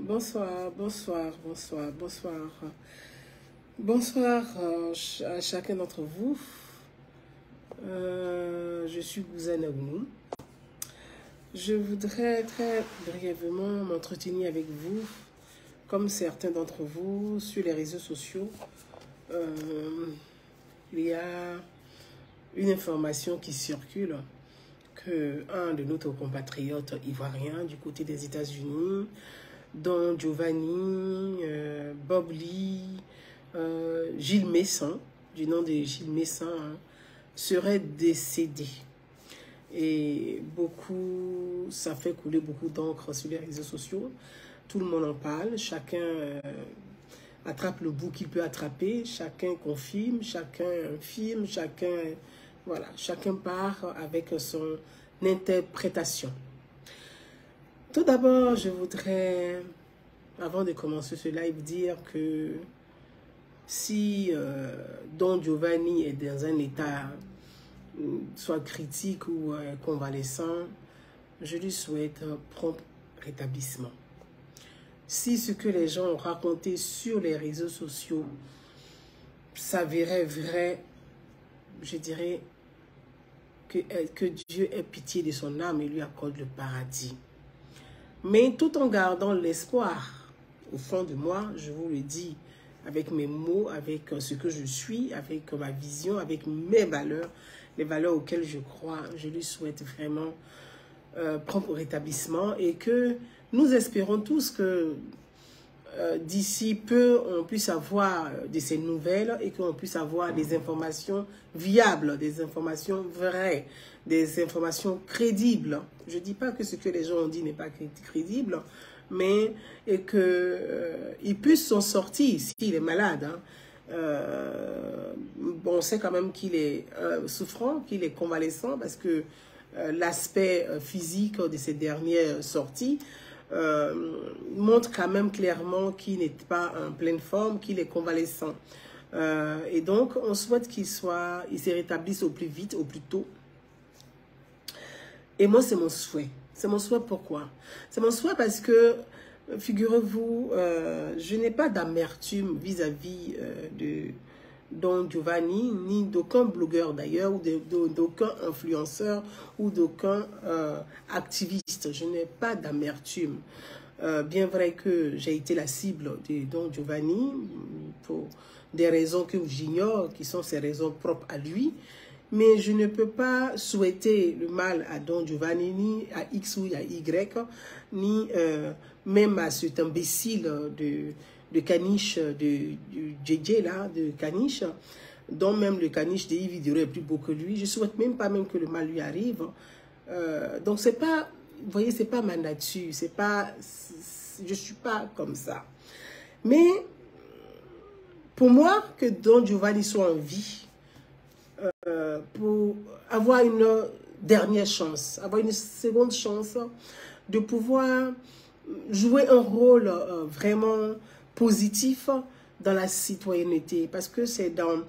Bonsoir, bonsoir, bonsoir, bonsoir. Bonsoir à chacun d'entre vous. Je suis Bouzane Aounou. Je voudrais très brièvement m'entretenir avec vous, comme certains d'entre vous, sur les réseaux sociaux. Il y a une information qui circule que un de nos compatriotes ivoiriens du côté des États-Unis, dont Giovanni, Bob Lee, Gilles Messin, du nom de Gilles Messin, serait décédé. Et beaucoup, ça fait couler beaucoup d'encre sur les réseaux sociaux. Tout le monde en parle, chacun attrape le bout qu'il peut attraper, chacun confirme, chacun filme, voilà, chacun part avec son interprétation. Tout d'abord, je voudrais, avant de commencer ce live, dire que si Don Giovanni est dans un état soit critique ou convalescent, je lui souhaite un prompt rétablissement. Si ce que les gens ont raconté sur les réseaux sociaux s'avérait vrai, je dirais que Dieu ait pitié de son âme et lui accorde le paradis. Mais tout en gardant l'espoir au fond de moi, je vous le dis, avec mes mots, avec ce que je suis, avec ma vision, avec mes valeurs, les valeurs auxquelles je crois, je lui souhaite vraiment prompt rétablissement et que nous espérons tous que d'ici peu, on puisse avoir de ces nouvelles et qu'on puisse avoir des informations viables, des informations vraies, des informations crédibles. Je ne dis pas que ce que les gens ont dit n'est pas crédible, mais et qu'il puisse s'en sortir s'il est malade. Bon, on sait quand même qu'il est souffrant, qu'il est convalescent parce que l'aspect physique de ces dernières sorties montre quand même clairement qu'il n'est pas en pleine forme, qu'il est convalescent. Et donc, on souhaite qu'il se rétablisse au plus vite, au plus tôt. Et moi, c'est mon souhait. C'est mon souhait pourquoi? C'est mon souhait parce que, figurez-vous, je n'ai pas d'amertume vis-à-vis de Don Giovanni, ni d'aucun blogueur d'ailleurs, ou d'aucun influenceur, ou d'aucun activiste. Je n'ai pas d'amertume. Bien vrai que j'ai été la cible de Don Giovanni, pour des raisons que j'ignore, qui sont ses raisons propres à lui, mais je ne peux pas souhaiter le mal à Don Giovanni, ni à X ou à Y, ni même à cet imbécile de caniche, du JJ là, de caniche, dont même le caniche de Yves Dioré est plus beau que lui. Je souhaite même pas même que le mal lui arrive. Donc c'est pas, vous voyez, c'est pas ma nature, c'est pas, je suis pas comme ça. Mais pour moi, que Don Giovanni soit en vie, pour avoir une dernière chance, avoir une seconde chance de pouvoir jouer un rôle vraiment positif dans la citoyenneté, parce que c'est dans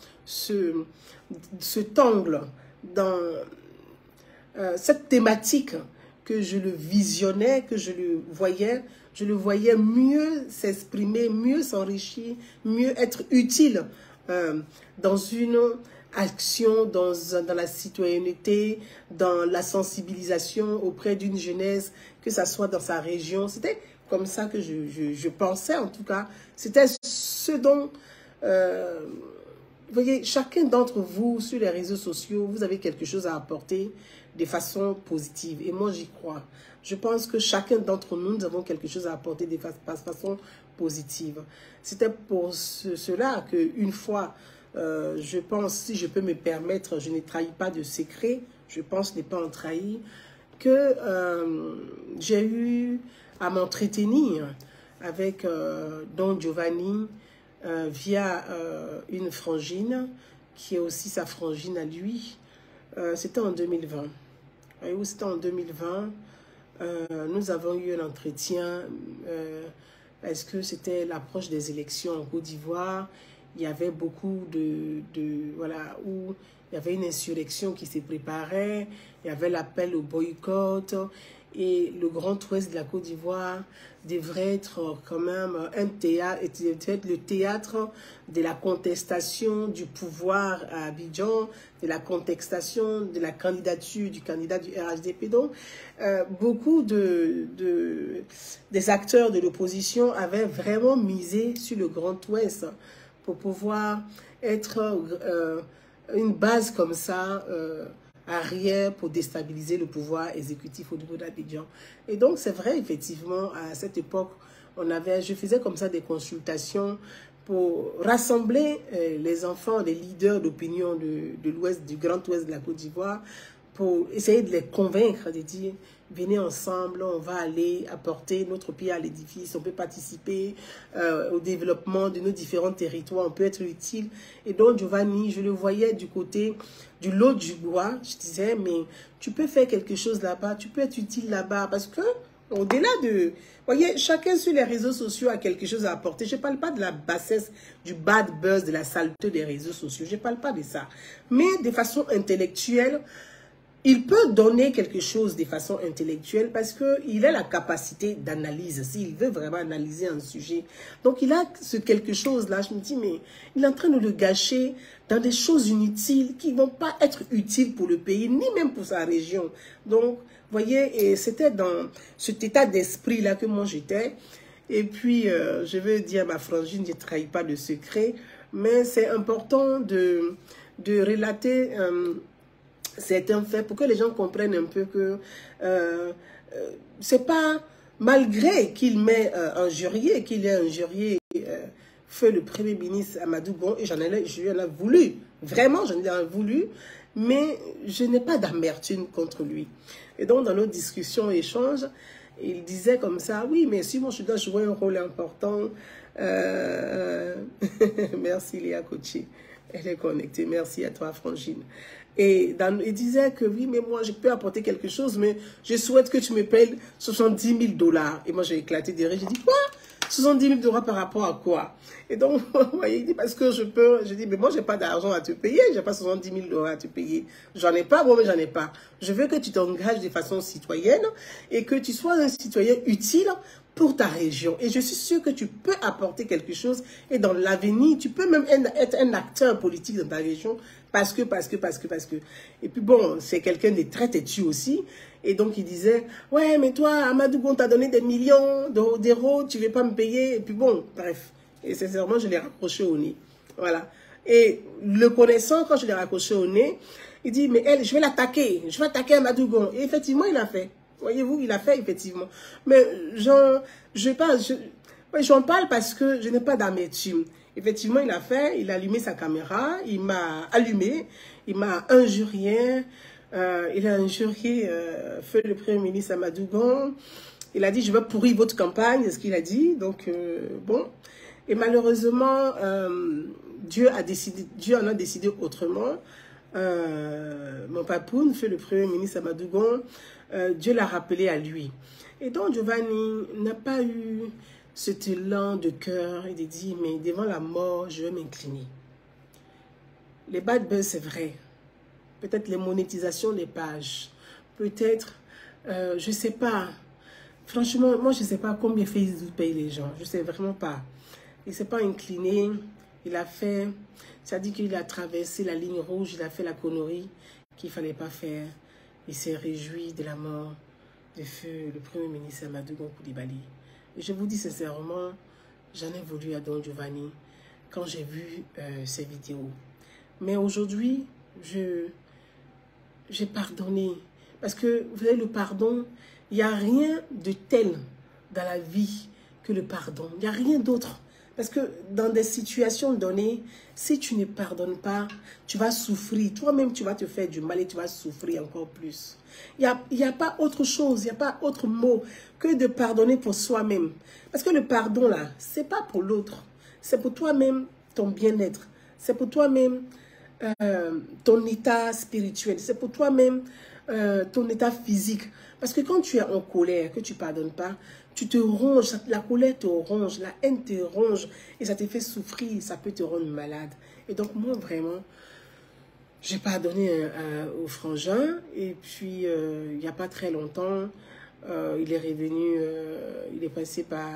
cet angle, dans cette thématique que je le visionnais, que je le voyais mieux s'exprimer, mieux s'enrichir, mieux être utile dans une action, dans la citoyenneté, dans la sensibilisation auprès d'une jeunesse, que ça soit dans sa région. C'était comme ça que je pensais, en tout cas. C'était ce dont, vous voyez, chacun d'entre vous, sur les réseaux sociaux, vous avez quelque chose à apporter de façon positive. Et moi, j'y crois. Je pense que chacun d'entre nous, nous avons quelque chose à apporter de façon positive. C'était pour cela qu'une fois, je pense, si je peux me permettre, je ne trahis pas de secret, je pense ne pas en trahir, que j'ai eu à m'entretenir avec Don Giovanni via une frangine, qui est aussi sa frangine à lui. C'était en 2020. C'était en 2020. Nous avons eu un entretien parce que c'était l'approche des élections en Côte d'Ivoire. Il y avait beaucoup voilà, où il y avait une insurrection qui se préparait, il y avait l'appel au boycott, Et le Grand Ouest de la Côte d'Ivoire devrait être quand même un théâtre, le théâtre de la contestation du pouvoir à Abidjan, de la contestation de la candidature du candidat du RHDP. Donc, beaucoup des acteurs de l'opposition avaient vraiment misé sur le Grand Ouest pour pouvoir être une base comme ça, arrière pour déstabiliser le pouvoir exécutif au niveau d'Abidjan. Et donc, c'est vrai, effectivement, à cette époque, je faisais comme ça des consultations pour rassembler les enfants, les leaders d'opinion de l'Ouest, du Grand Ouest de la Côte d'Ivoire, pour essayer de les convaincre, de dire, venez ensemble, on va aller apporter notre pierre à l'édifice, on peut participer au développement de nos différents territoires, on peut être utile. Et donc, Giovanni, je le voyais du côté du lot du bois, je disais, mais tu peux faire quelque chose là-bas, tu peux être utile là-bas, parce que, au-delà de... Voyez, chacun sur les réseaux sociaux a quelque chose à apporter. Je ne parle pas de la bassesse, du bad buzz, de la saleté des réseaux sociaux. Je ne parle pas de ça. Mais de façon intellectuelle, il peut donner quelque chose de façon intellectuelle parce qu'il a la capacité d'analyse, s'il veut vraiment analyser un sujet. Donc, il a ce quelque chose-là. Je me dis, mais il est en train de le gâcher dans des choses inutiles qui ne vont pas être utiles pour le pays, ni même pour sa région. Donc, vous voyez, et c'était dans cet état d'esprit-là que moi j'étais. Et puis, je veux dire à ma frangine, je ne trahis pas de secret, mais c'est important de relater... c'est un fait pour que les gens comprennent un peu que c'est pas malgré qu'il m'ait injurié, qu'il ait injurié feu le Premier ministre Amadou Gon, et je lui en ai voulu, vraiment j'en ai voulu, mais je n'ai pas d'amertume contre lui. Et donc dans nos discussions, échanges, il disait comme ça, oui, mais si moi je dois jouer un rôle important, merci Léa Kochi, elle est connectée, merci à toi Frangine. Et il disait que oui, mais moi, je peux apporter quelque chose, mais je souhaite que tu me payes 70 000 $. Et moi, j'ai éclaté de rire. J'ai dit, quoi? 70 000 $ par rapport à quoi? Et donc, vous voyez, il dit, parce que je peux. Je dis, mais moi, j'ai pas d'argent à te payer. J'ai pas 70 000 $ à te payer. J'en ai pas, bon, mais j'en ai pas. Je veux que tu t'engages de façon citoyenne et que tu sois un citoyen utile pour ta région. Et je suis sûre que tu peux apporter quelque chose. Et dans l'avenir, tu peux même être un acteur politique dans ta région. Parce que. Et puis bon, c'est quelqu'un de très têtu aussi. Et donc il disait, ouais, mais toi, Amadou Gon t'a donné des millions d'euros, tu ne veux pas me payer. Et puis bon, bref. Et sincèrement, je l'ai raccroché au nez. Voilà. Et le connaissant, quand je l'ai raccroché au nez, il dit, mais elle, je vais l'attaquer. Je vais attaquer Amadou Gon. Et effectivement, il a fait. Voyez-vous, il a fait, effectivement. Mais j'en parle parce que je n'ai pas d'amertume. Effectivement, il a fait, il a allumé sa caméra, il m'a allumé, il m'a injurié, il a injurié feu le Premier ministre Amadou Gon. Il a dit, je vais pourrir votre campagne, c'est ce qu'il a dit. Donc, bon. Et malheureusement, Dieu en a décidé autrement. Mon papoun, feu le Premier ministre Amadou Gon, Dieu l'a rappelé à lui. Et donc, Giovanni n'a pas eu cet élan de cœur et de dire, mais devant la mort, je vais m'incliner. Les bad buzz, c'est vrai. Peut-être les monétisations des pages. Peut-être, je ne sais pas. Franchement, moi, je ne sais pas combien Facebook paye les gens. Je ne sais vraiment pas. Il ne s'est pas incliné. Il a fait, ça dit qu'il a traversé la ligne rouge, il a fait la connerie qu'il ne fallait pas faire. Il s'est réjoui de la mort de feu le Premier ministre Amadou Gon Coulibaly. Et je vous dis sincèrement, j'en ai voulu à Don Giovanni quand j'ai vu ces vidéos. Mais aujourd'hui, j'ai pardonné. Parce que, vous savez, le pardon, il n'y a rien de tel dans la vie que le pardon. Il n'y a rien d'autre. Parce que dans des situations données, si tu ne pardonnes pas, tu vas souffrir. Toi-même, tu vas te faire du mal et tu vas souffrir encore plus. Il n'y a pas autre chose, il n'y a pas autre mot que de pardonner pour soi-même. Parce que le pardon, là, ce n'est pas pour l'autre. C'est pour toi-même, ton bien-être. C'est pour toi-même, ton état spirituel. C'est pour toi-même, ton état physique. Parce que quand tu es en colère, que tu ne pardonnes pas, tu te ronges, la colère te ronge, la haine te ronge et ça te fait souffrir, ça peut te rendre malade. Et donc moi vraiment, j'ai pardonné au frangin et puis il n'y a pas très longtemps, Il est revenu, il est passé par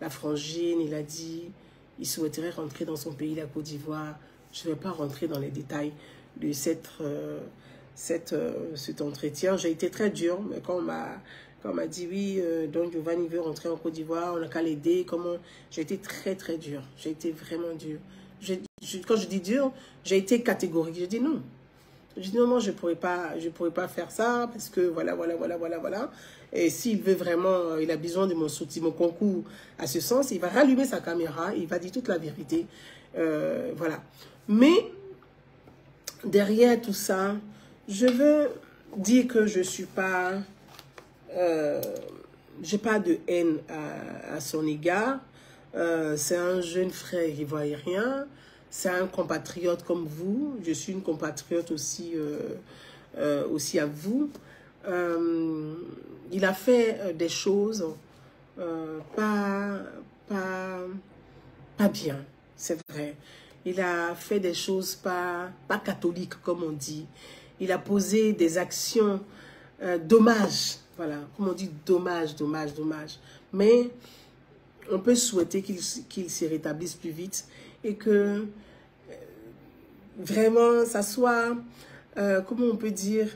la frangine, il a dit, il souhaiterait rentrer dans son pays, la Côte d'Ivoire. Je ne vais pas rentrer dans les détails de cet entretien. J'ai été très dure, mais quand on m'a dit, oui, Don Giovanni veut rentrer en Côte d'Ivoire, on n'a qu'à l'aider, comment... J'ai été très, très dure. J'ai été vraiment dure. Quand je dis dur, j'ai été catégorique. J'ai dit non. J'ai dit non, moi, je pourrais pas faire ça parce que voilà. Et s'il veut vraiment, il a besoin de mon soutien, mon concours à ce sens, il va rallumer sa caméra, il va dire toute la vérité. Voilà. Mais derrière tout ça, je veux dire que je suis pas... j'ai pas de haine à son égard. C'est un jeune frère ivoirien. C'est un compatriote comme vous. Je suis une compatriote aussi, aussi à vous. Il a fait des choses pas bien, c'est vrai. Il a fait des choses pas catholiques, comme on dit. Il a posé des actions dommages. Voilà, comme on dit, dommage. Mais on peut souhaiter qu'il se rétablisse plus vite et que vraiment, ça soit, comment on peut dire,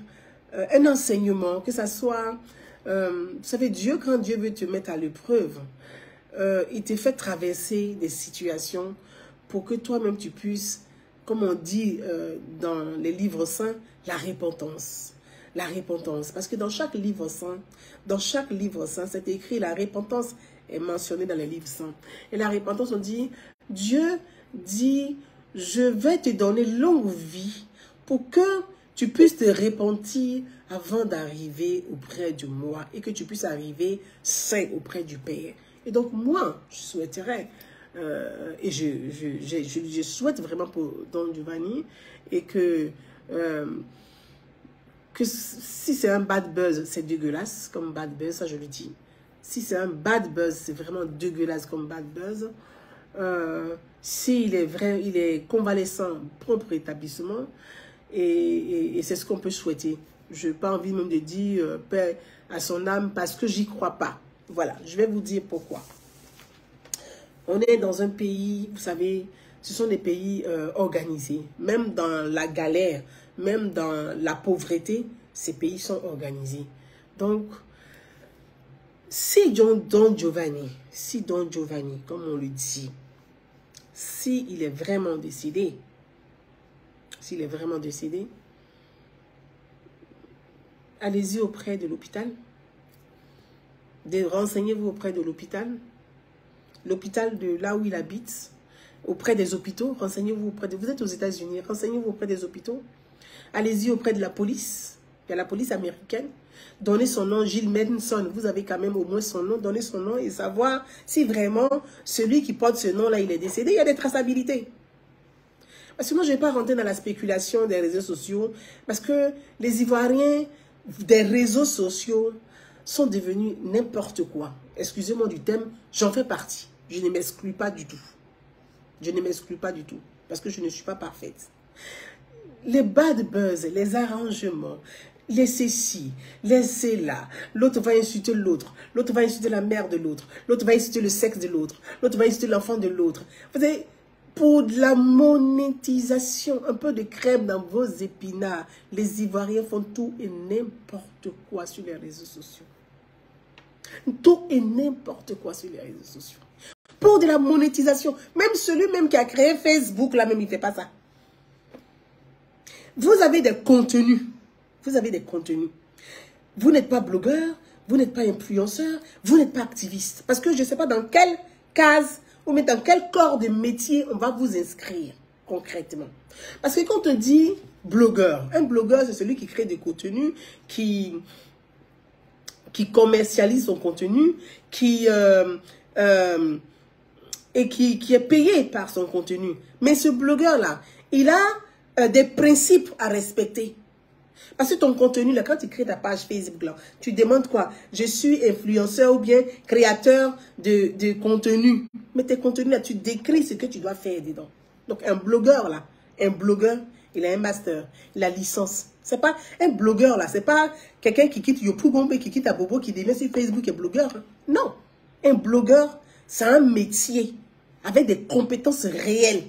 un enseignement, que ça soit, vous savez, Dieu, quand Dieu veut te mettre à l'épreuve, il te fait traverser des situations pour que toi-même tu puisses, comme on dit dans les livres saints, la repentance. La repentance. Parce que dans chaque livre saint, c'est écrit, la repentance est mentionnée dans les livres saints. Et la repentance, on dit, Dieu dit, je vais te donner longue vie pour que tu puisses te repentir avant d'arriver auprès de moi et que tu puisses arriver saint auprès du Père. Et donc, moi, je souhaiterais, et je souhaite vraiment pour Don Giovanni, et que si c'est un bad buzz, c'est dégueulasse comme bad buzz, ça je le dis. Si c'est un bad buzz, c'est vraiment dégueulasse comme bad buzz. S'il est vrai, il est convalescent, propre rétablissement, et c'est ce qu'on peut souhaiter. Je n'ai pas envie même de dire paix à son âme parce que j'y crois pas. Voilà, je vais vous dire pourquoi. On est dans un pays, vous savez, ce sont des pays organisés. Même dans la galère, même dans la pauvreté, ces pays sont organisés. Donc, si Don Giovanni, comme on le dit, s'il est vraiment décédé, allez-y auprès de l'hôpital. Renseignez-vous auprès de l'hôpital de là où il habite, auprès des hôpitaux, renseignez-vous auprès de... Vous êtes aux États-Unis, renseignez-vous auprès des hôpitaux. Allez-y auprès de la police. Il y a la police américaine. Donnez son nom, Gilles Manson. Vous avez quand même au moins son nom. Donnez son nom et savoir si vraiment celui qui porte ce nom-là, il est décédé. Il y a des traçabilités. Parce que moi, je ne vais pas rentrer dans la spéculation des réseaux sociaux. Parce que les Ivoiriens des réseaux sociaux sont devenus n'importe quoi. Excusez-moi du thème, j'en fais partie. Je ne m'exclus pas du tout. Je ne m'exclus pas du tout. Parce que je ne suis pas parfaite. Les bad buzz, les arrangements, les ceci, les cela, l'autre va insulter l'autre, l'autre va insulter la mère de l'autre, l'autre va insulter le sexe de l'autre, l'autre va insulter l'enfant de l'autre. Vous savez, pour de la monétisation, un peu de crème dans vos épinards, les Ivoiriens font tout et n'importe quoi sur les réseaux sociaux. Tout et n'importe quoi sur les réseaux sociaux. Pour de la monétisation, même celui-même qui a créé Facebook, là même, il ne fait pas ça. Vous avez des contenus. Vous avez des contenus. Vous n'êtes pas blogueur, vous n'êtes pas influenceur, vous n'êtes pas activiste. Parce que je ne sais pas dans quelle case ou dans quel corps de métier on va vous inscrire concrètement. Parce que quand on dit blogueur, un blogueur, c'est celui qui crée des contenus, qui commercialise son contenu, qui est payé par son contenu. Mais ce blogueur-là, il a des principes à respecter. Parce que ton contenu, là, quand tu crées ta page Facebook, là, tu demandes quoi? Je suis influenceur ou bien créateur de contenu. Mais tes contenus, là, tu décris ce que tu dois faire dedans. Donc, un blogueur, là, il a un master, il a licence C'est pas un blogueur là, c'est pas quelqu'un qui quitte Yopougonbe, qui quitte Abobo, qui devient sur Facebook et blogueur. Non, un blogueur, c'est un métier avec des compétences réelles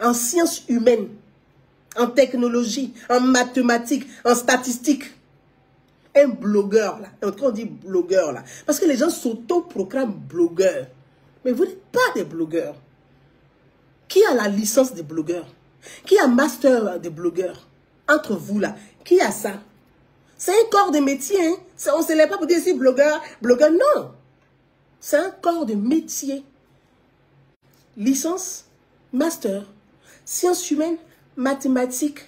en sciences humaines, en technologie, en mathématiques, en statistiques. Un blogueur là, quand on dit blogueur là, parce que les gens s'auto-proclament blogueurs, mais vous n'êtes pas des blogueurs. Qui a la licence de blogueur? Qui a master de blogueur? Entre vous là, qui a ça? C'est un corps de métier, hein? On ne se lève pas pour dire si blogueur, blogueur, non. C'est un corps de métier. Licence, master, sciences humaines, mathématiques,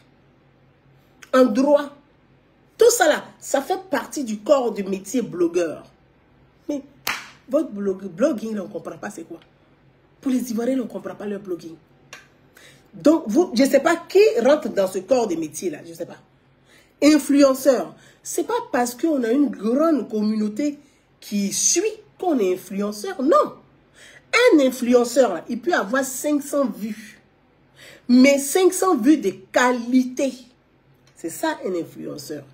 en droit. Tout ça là, ça fait partie du corps de métier blogueur. Mais votre blogging, on ne comprend pas c'est quoi. Pour les Ivoiriens, on ne comprend pas leur blogging. Donc, vous, je ne sais pas qui rentre dans ce corps de métier là, je ne sais pas. Influenceur, ce n'est pas parce qu'on a une grande communauté qui suit qu'on est influenceur, non. Un influenceur, là, il peut avoir 500 vues. Mais 500 vues de qualité. C'est ça un influenceur.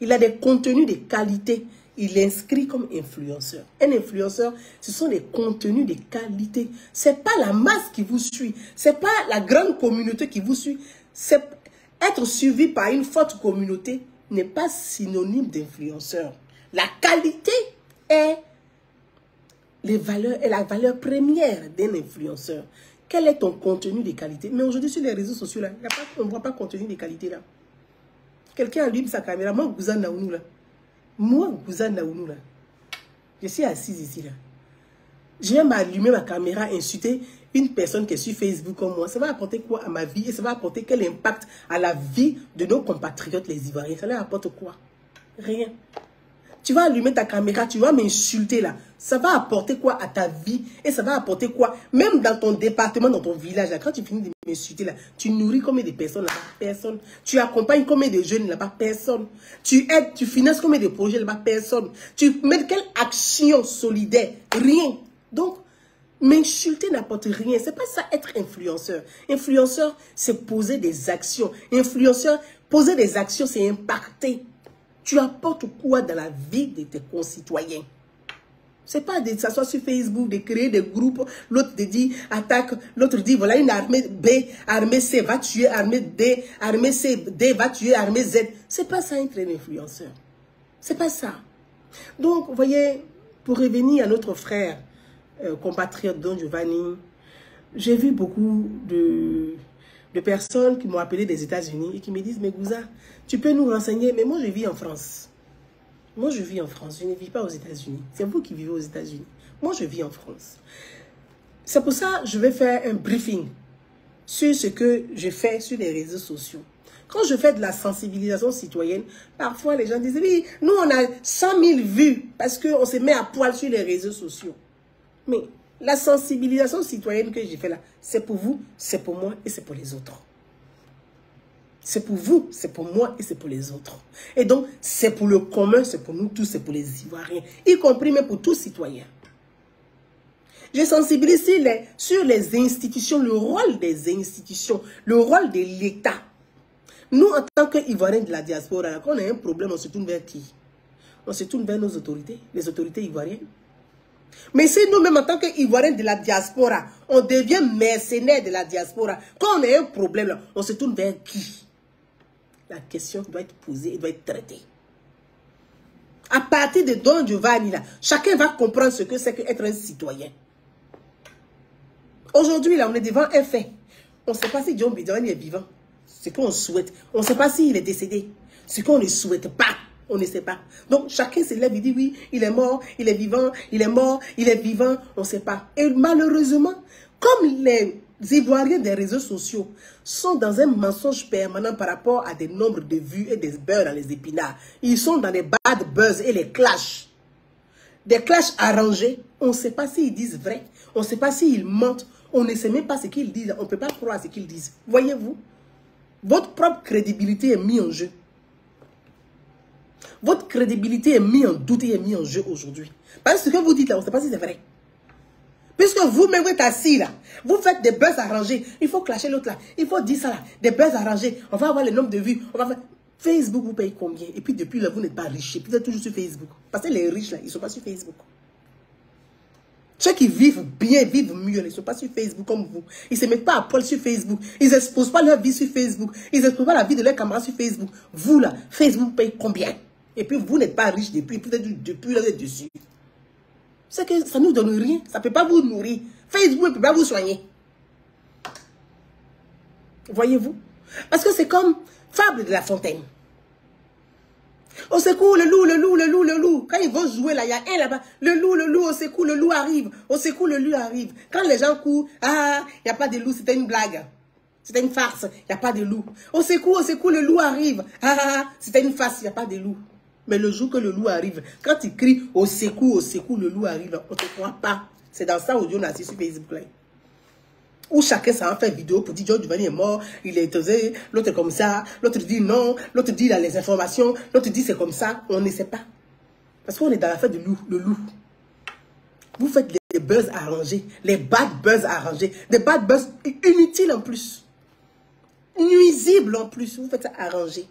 Il a des contenus de qualité. Il inscrit comme influenceur. Un influenceur, ce sont des contenus de qualité. Ce n'est pas la masse qui vous suit. Ce n'est pas la grande communauté qui vous suit. Être suivi par une forte communauté n'est pas synonyme d'influenceur. La qualité est la valeur première d'un influenceur. Quel est ton contenu de qualité? Mais aujourd'hui, sur les réseaux sociaux, là, on ne voit pas contenu de qualité là. Quelqu'un allume sa caméra. Moi, Gouza Naounou là. Moi, Gouza Naounou là. Je suis assise ici là. Je viens m'allumer ma caméra, insulter une personne qui est sur Facebook comme moi. Ça va apporter quoi à ma vie? Et ça va apporter quel impact à la vie de nos compatriotes les Ivoiriens? Ça leur apporte quoi? Rien. Tu vas allumer ta caméra, tu vas m'insulter là. Ça va apporter quoi à ta vie? Et ça va apporter quoi? Même dans ton département, dans ton village, là, quand tu finis de m'insulter là, tu nourris combien de personnes là-bas? Personne. Tu accompagnes combien de jeunes là-bas? Personne. Tu aides, tu finances combien de projets là-bas? Personne. Tu mets quelle action solidaire? Rien. Donc, m'insulter n'apporte rien. C'est pas ça être influenceur. Influenceur, c'est poser des actions. Influenceur, poser des actions, c'est impacter. Tu apportes quoi dans la vie de tes concitoyens? C'est pas de s'asseoir sur Facebook, de créer des groupes, l'autre te dit attaque, l'autre dit voilà une armée B, armée C va tuer armée D, armée C, D va tuer armée Z. C'est pas ça être un influenceur. C'est pas ça. Donc, vous voyez, pour revenir à notre frère, compatriote Don Giovanni, j'ai vu beaucoup de personnes qui m'ont appelé des États-Unis et qui me disent, mais Gouza, tu peux nous renseigner? Mais moi, je vis en France. Moi, je vis en France. Je ne vis pas aux États-Unis. C'est vous qui vivez aux États-Unis. Moi, je vis en France. C'est pour ça que je vais faire un briefing sur ce que je fais sur les réseaux sociaux. Quand je fais de la sensibilisation citoyenne, parfois les gens disent, oui, nous, on a 100 000 vues parce qu'on se met à poil sur les réseaux sociaux. Mais la sensibilisation citoyenne que j'ai fait là, c'est pour vous, c'est pour moi et c'est pour les autres. C'est pour vous, c'est pour moi et c'est pour les autres. Et donc, c'est pour le commun, c'est pour nous tous, c'est pour les Ivoiriens, y compris même pour tous citoyens. Je sensibilise sur les institutions, le rôle des institutions, le rôle de l'État. Nous, en tant qu'Ivoiriens de la diaspora, quand on a un problème, on se tourne vers qui? On se tourne vers nos autorités, les autorités ivoiriennes. Mais si nous-mêmes, en tant qu'Ivoiriens de la diaspora, on devient mercenaires de la diaspora, quand on a un problème, là, on se tourne vers qui? La question doit être posée et doit être traitée. À partir de Don Giovanni, là, chacun va comprendre ce que c'est qu'être un citoyen. Aujourd'hui, là, on est devant un fait. On ne sait pas si John Giovanni est vivant. Ce qu'on souhaite. On ne sait pas s'il est décédé. Ce qu'on ne souhaite pas. On ne sait pas. Donc, chacun se lève et dit, oui, il est mort, il est vivant, il est mort, il est vivant, on ne sait pas. Et malheureusement, comme les Ivoiriens des réseaux sociaux sont dans un mensonge permanent par rapport à des nombres de vues et des beurres dans les épinards, ils sont dans les bad buzz et les clashs. Des clashs arrangés, on ne sait pas s'ils disent vrai, on ne sait pas s'ils mentent, on ne sait même pas ce qu'ils disent, on ne peut pas croire ce qu'ils disent. Voyez-vous, votre propre crédibilité est mise en jeu. Votre crédibilité est mise en doute et est mise en jeu aujourd'hui. Parce que ce que vous dites là, on ne sait pas si c'est vrai. Puisque vous-même, vous êtes assis là, vous faites des buzz arrangés. Il faut clasher l'autre là, il faut dire ça là, des buzz arrangés. On va avoir le nombre de vues. On va faire... Facebook vous paye combien? Et puis depuis là, vous n'êtes pas riche. Et puis vous êtes toujours sur Facebook. Parce que les riches là, ils ne sont pas sur Facebook. Ceux qui vivent bien, vivent mieux, ils ne sont pas sur Facebook comme vous. Ils ne se mettent pas à poil sur Facebook. Ils n'exposent pas leur vie sur Facebook. Ils n'exposent pas la vie de leurs camarades sur Facebook. Vous là, Facebook vous paye combien? Et puis vous n'êtes pas riche depuis, peut-être depuis là, vous êtes dessus. C'est que ça ne nous donne rien. Ça ne peut pas vous nourrir. Facebook ne peut pas vous soigner. Voyez-vous? Parce que c'est comme Fable de La Fontaine. Au secours, le loup, le loup, le loup, le loup. Quand ils vont jouer là, il y a un là-bas. Le loup, au secours, le loup arrive. Au secours, le loup arrive. Quand les gens courent, ah, il n'y a pas de loup, c'était une blague. C'était une farce, il n'y a pas de loup. Au secours, le loup arrive. Ah, c'était une farce, il n'y a pas de loup. Mais le jour que le loup arrive, quand il crie au secours, le loup arrive, on ne te croit pas. C'est dans ça audio on a assis sur Facebook là. Où chacun s'en fait vidéo pour dire John Giovanni est mort, il est étosé, l'autre est comme ça, l'autre dit non, l'autre dit il a les informations, l'autre dit c'est comme ça, on ne sait pas. Parce qu'on est dans l'affaire du loup, le loup. Vous faites les buzz arrangés, les bad buzz arrangés, des bad buzz inutiles en plus, nuisibles en plus, vous faites ça arrangé.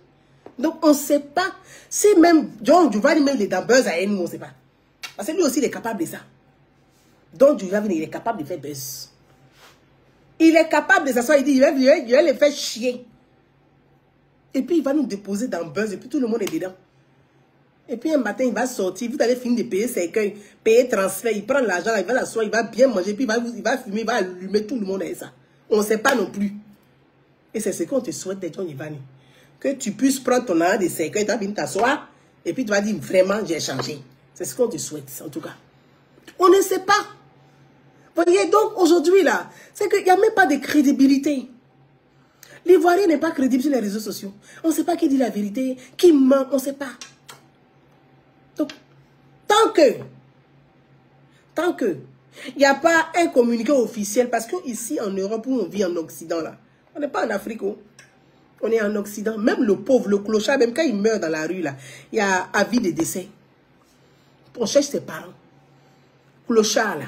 Donc on ne sait pas, si même John Giovanni il est dans buzz à nous, on ne sait pas. Parce que lui aussi il est capable de ça. Donc Giovanni il est capable de faire buzz. Il est capable de s'asseoir, il dit, il va les faire chier. Et puis, il va nous déposer dans Buzz, et puis tout le monde est dedans. Et puis, un matin, il va sortir, vous allez finir de payer ses cueils, payer transfert, il prend l'argent, il va l'asseoir, il va bien manger, puis il va fumer, il va allumer tout le monde avec ça. On ne sait pas non plus. Et c'est ce qu'on te souhaite de John Giovanni. Que tu puisses prendre ton argent de ses cueils, tu vas venir t'asseoir, et puis tu vas dire, vraiment, j'ai changé. C'est ce qu'on te souhaite, en tout cas. On ne sait pas. Vous voyez, donc aujourd'hui là, c'est qu'il n'y a même pas de crédibilité. L'Ivoirien n'est pas crédible sur les réseaux sociaux. On ne sait pas qui dit la vérité, qui ment, on ne sait pas. Donc, tant que il n'y a pas un communiqué officiel, parce qu'ici en Europe où on vit en Occident là, on n'est pas en Afrique, on est en Occident. Même le pauvre, le clochard, même quand il meurt dans la rue là, il y a avis de décès. On cherche ses parents. Clochard là.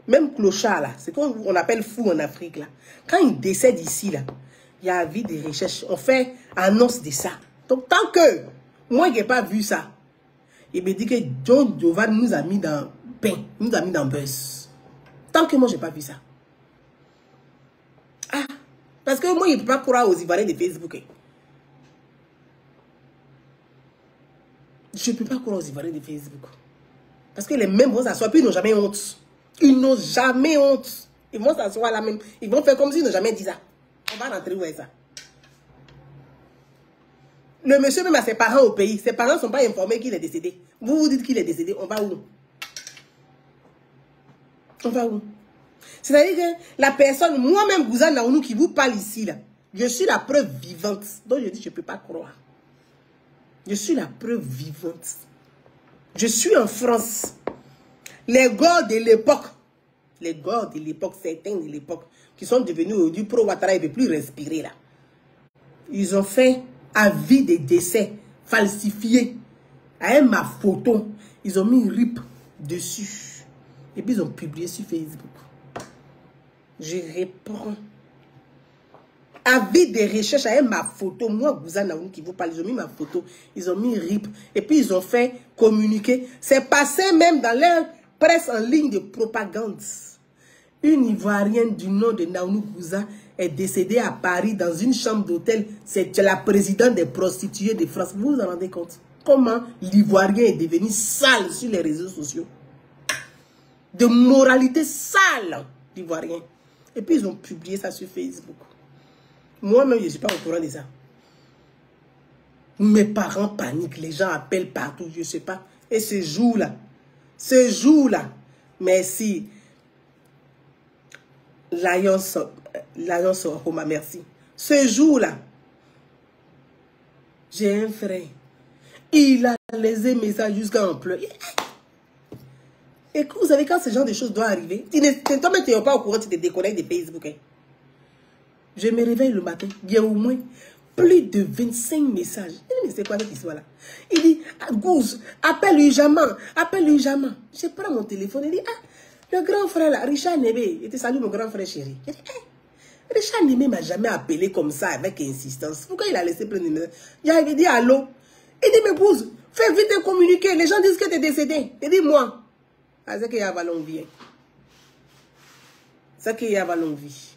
Même clochard, là, c'est qu'on appelle fou en Afrique, là. Quand il décède ici, là, il y a avis de recherche. On fait annonce de ça. Donc, tant que moi, je n'ai pas vu ça, il me dit que John Giovanni nous a mis dans pain, nous a mis dans buzz. Tant que moi, je n'ai pas vu ça. Ah, parce que moi, je ne peux pas croire aux Ivoiriens de Facebook. Je ne peux pas croire aux Ivoiriens de Facebook. Parce que les mêmes vont s'asseoir, puis ils n'ont jamais honte. Ils n'ont jamais honte. Ils vont s'asseoir là même. Ils vont faire comme s'ils n'ont jamais dit ça. On va rentrer où est ça? Le monsieur même a ses parents au pays. Ses parents ne sont pas informés qu'il est décédé. Vous vous dites qu'il est décédé. On va où? On va où? C'est-à-dire que la personne, moi-même, Gouza Naounou, qui vous parle ici, là, je suis la preuve vivante. Donc je dis, je ne peux pas croire. Je suis la preuve vivante. Je suis en France. Les gars de l'époque, certains de l'époque, qui sont devenus aujourd'hui pro-Ouattara, ils ne peuvent plus respirer là. Ils ont fait avis de décès falsifié. Avec ma photo, ils ont mis RIP dessus. Et puis ils ont publié sur Facebook. Je réponds. Avis de recherche avec ma photo. Moi, Gouza Naounou qui vous parle, ils ont mis ma photo. Ils ont mis RIP. Et puis ils ont fait communiquer. C'est passé même dans leur presse en ligne de propagande. Une Ivoirienne du nom de Naounou Gouza est décédée à Paris dans une chambre d'hôtel. C'est la présidente des prostituées de France. Vous vous en rendez compte? Comment l'Ivoirien est devenu sale sur les réseaux sociaux? De moralité sale, l'Ivoirien. Et puis ils ont publié ça sur Facebook. Moi-même, je ne suis pas au courant de ça. Mes parents paniquent, les gens appellent partout, je ne sais pas. Et ce jour-là, merci. L'Alliance Roma, merci. Ce jour-là, j'ai un frère. Il a laissé message jusqu'à en pleurs. Et vous savez, quand ce genre de choses doit arriver, toi-même, tu n'es pas au courant, tu te déconnectes de Facebook. Hein. Je me réveille le matin, il y a au moins plus de 25 messages. Mais c'est quoi cette histoire-là? Il dit, Gouze, appelle urgemment, appelle urgemment. Je prends mon téléphone, il dit, ah, le grand frère là, Richard Nébé, il te salue mon grand frère chéri. Il dit, Richard Nimé m'a jamais appelé comme ça avec insistance. Pourquoi il a laissé plein de messages? Il dit allô. Il dit, mais Bouze, fais vite communiquer. Les gens disent que tu es décédé. Il dit, moi. Ah, c'est qu'il y a pas longue vie. C'est qu'il y a pas longue vie.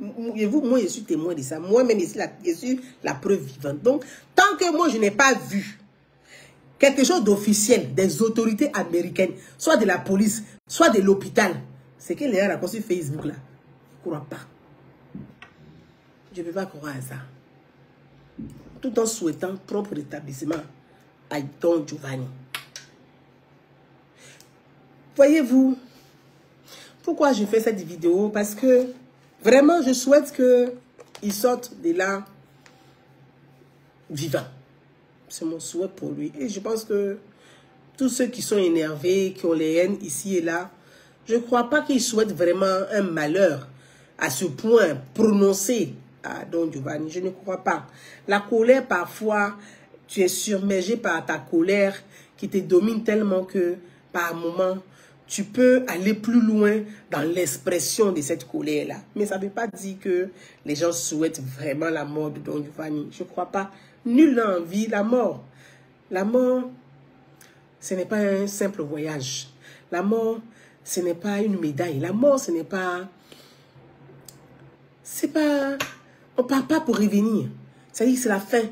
Moi, je suis témoin de ça. Moi-même, je suis la preuve vivante. Donc, tant que moi, je n'ai pas vu quelque chose d'officiel des autorités américaines, soit de la police, soit de l'hôpital, c'est qu'il y a rapport sur Facebook là. Je ne crois pas. Je ne peux pas croire à ça. Tout en souhaitant propre rétablissement à Don Giovanni. Voyez-vous, pourquoi je fais cette vidéo? Parce que vraiment, je souhaite qu'il sorte de là vivant. C'est mon souhait pour lui. Et je pense que tous ceux qui sont énervés, qui ont les haines ici et là, je ne crois pas qu'ils souhaitent vraiment un malheur à ce point prononcé à Don Giovanni. Je ne crois pas. La colère, parfois, tu es submergé par ta colère qui te domine tellement que, par moment, tu peux aller plus loin dans l'expression de cette colère-là. Mais ça ne veut pas dire que les gens souhaitent vraiment la mort de Don Giovanni. Je ne crois pas. Nul n'a envie la mort. La mort, ce n'est pas un simple voyage. La mort, ce n'est pas une médaille. La mort, ce n'est pas... C'est pas... On ne part pas pour revenir. C'est-à-dire que c'est la fin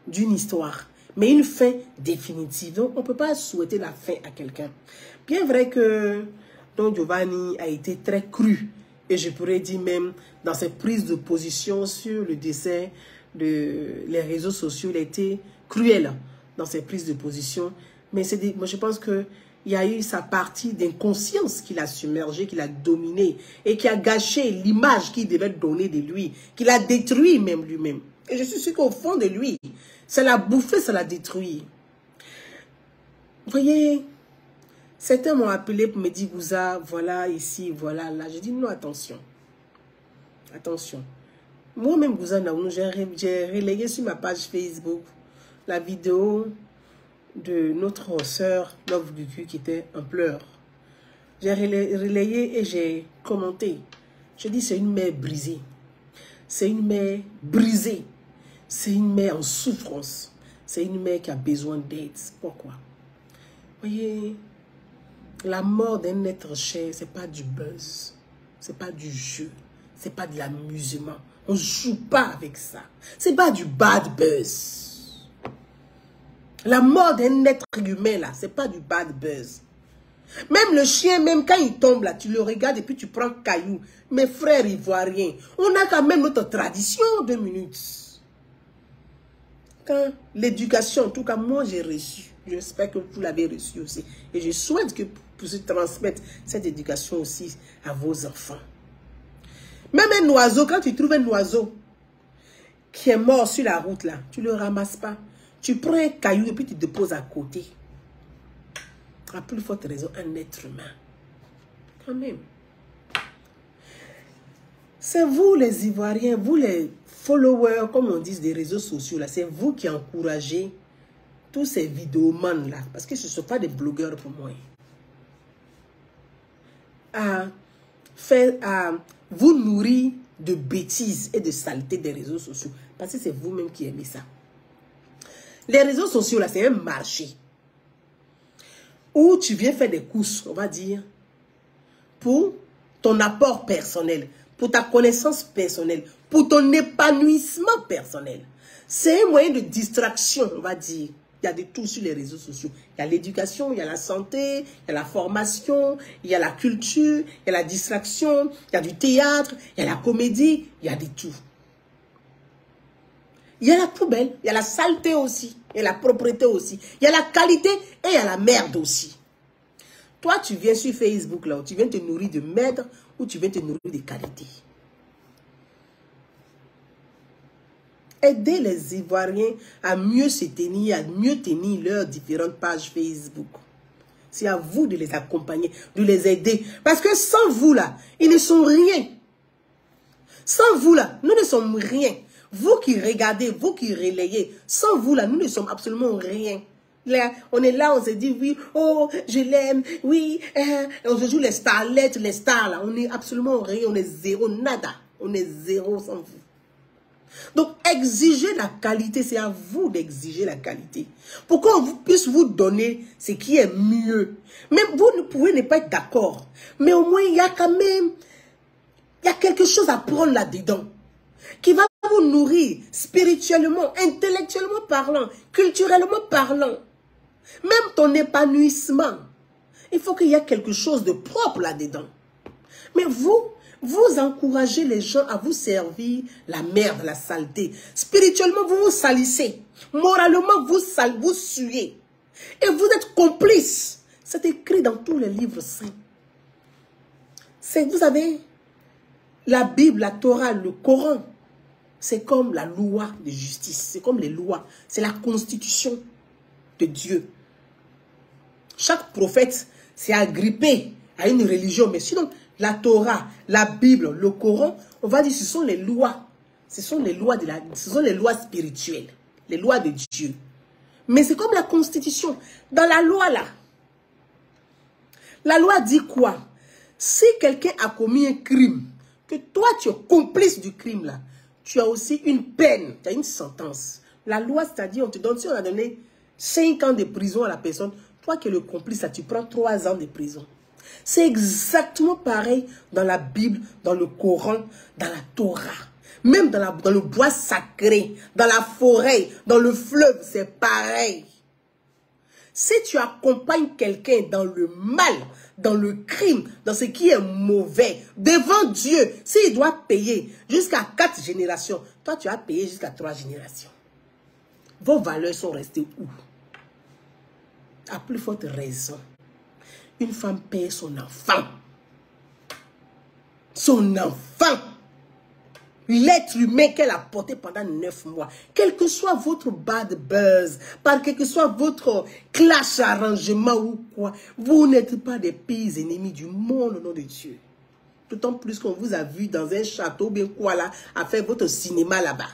d'une histoire. Mais une fin définitive. Donc, on ne peut pas souhaiter la fin à quelqu'un. Bien vrai que Don Giovanni a été très cru. Et je pourrais dire même dans ses prises de position sur le décès les réseaux sociaux, il a été cruel dans ses prises de position. Mais moi, je pense qu'il y a eu sa partie d'inconscience qu'il a submergé, qu'il a dominé et qui a gâché l'image qu'il devait donner de lui, qu'il a détruit même lui-même. Et je suis sûr qu'au fond de lui, ça l'a bouffé, ça l'a détruit. Vous voyez, certains m'ont appelé pour me dire, Gouza, voilà ici, voilà là. J'ai dit, non, attention. Attention. Moi-même, Gouza Naounou, j'ai relayé sur ma page Facebook la vidéo de notre sœur Love Gugu qui était en pleurs. J'ai relayé et j'ai commenté. Je dis, c'est une mère brisée. C'est une mère brisée. C'est une mère en souffrance. C'est une mère qui a besoin d'aide. Pourquoi? Vous voyez, la mort d'un être cher, ce n'est pas du buzz. Ce n'est pas du jeu. Ce n'est pas de l'amusement. On ne joue pas avec ça. Ce n'est pas du bad buzz. La mort d'un être humain, là, ce n'est pas du bad buzz. Même le chien, même quand il tombe, là, tu le regardes et puis tu prends caillou. Mes frères ivoiriens, on a quand même notre tradition, 2 minutes. Quand l'éducation, en tout cas, moi, j'ai reçu. J'espère que vous l'avez reçu aussi. Et je souhaite que vous puissiez transmettre cette éducation aussi à vos enfants. Même un oiseau, quand tu trouves un oiseau qui est mort sur la route, là, tu ne le ramasses pas. Tu prends un caillou et puis tu te déposes à côté. À plus forte raison, un être humain. Quand même. C'est vous les Ivoiriens, vous les followers, comme on dit, des réseaux sociaux, là. C'est vous qui encouragez tous ces vidéomans là. Parce que ce ne sont pas des blogueurs pour moi. À vous nourrir de bêtises et de saleté des réseaux sociaux. Parce que c'est vous-même qui aimez ça. Les réseaux sociaux, là, c'est un marché. Où tu viens faire des courses, on va dire, pour ton apport personnel, pour ta connaissance personnelle, pour ton épanouissement personnel. C'est un moyen de distraction, on va dire. Il y a de tout sur les réseaux sociaux. Il y a l'éducation, il y a la santé, il y a la formation, il y a la culture, il y a la distraction, il y a du théâtre, il y a la comédie, il y a de tout. Il y a la poubelle, il y a la saleté aussi, il y a la propreté aussi, il y a la qualité et il y a la merde aussi. Toi, tu viens sur Facebook, là, où tu viens te nourrir de merde ou tu viens te nourrir de qualité. Aider les Ivoiriens à mieux se tenir, à mieux tenir leurs différentes pages Facebook. C'est à vous de les accompagner, de les aider. Parce que sans vous, là, ils ne sont rien. Sans vous, là, nous ne sommes rien. Vous qui regardez, vous qui relayez, sans vous, là, nous ne sommes absolument rien. Là, on est là, on se dit, oui, oh, je l'aime, oui, on se joue les starlettes, les stars, là. On est absolument rien, on est zéro, nada. On est zéro sans vous. Donc, exiger la qualité, c'est à vous d'exiger la qualité. Pour qu'on puisse vous donner ce qui est mieux. Même vous ne pouvez ne pas être d'accord. Mais au moins, il y a quand même, il y a quelque chose à prendre là-dedans. Qui va vous nourrir spirituellement, intellectuellement parlant, culturellement parlant. Même ton épanouissement. Il faut qu'il y ait quelque chose de propre là-dedans. Mais vous encouragez les gens à vous servir la merde, la saleté. Spirituellement, vous vous salissez. Moralement, vous suez. Et vous êtes complices. C'est écrit dans tous les livres saints. Vous savez, la Bible, la Torah, le Coran, c'est comme la loi de justice. C'est comme les lois. C'est la constitution de Dieu. Chaque prophète s'est agrippé à une religion. Mais sinon, la Torah, la Bible, le Coran, on va dire que ce sont les lois. Ce sont les lois spirituelles. Les lois de Dieu. Mais c'est comme la constitution. Dans la loi là, la loi dit quoi? Si quelqu'un a commis un crime, que toi tu es complice du crime là, tu as aussi une peine, tu as une sentence. La loi, c'est-à-dire, on te donne, si on a donné 5 ans de prison à la personne, toi qui es le complice, là, tu prends 3 ans de prison. C'est exactement pareil dans la Bible, dans le Coran, dans la Torah. Même dans le bois sacré, dans la forêt, dans le fleuve, c'est pareil. Si tu accompagnes quelqu'un dans le mal, dans le crime, dans ce qui est mauvais, devant Dieu, s'il doit payer jusqu'à 4 générations, toi tu as payé jusqu'à 3 générations. Vos valeurs sont restées où? À plus forte raison, une femme paye son enfant. Son enfant. L'être humain qu'elle a porté pendant 9 mois. Quel que soit votre bad buzz, quel que soit votre clash arrangement ou quoi, vous n'êtes pas des pires ennemis du monde au nom de Dieu. D'autant plus qu'on vous a vu dans un château, bien quoi là, à faire votre cinéma là-bas.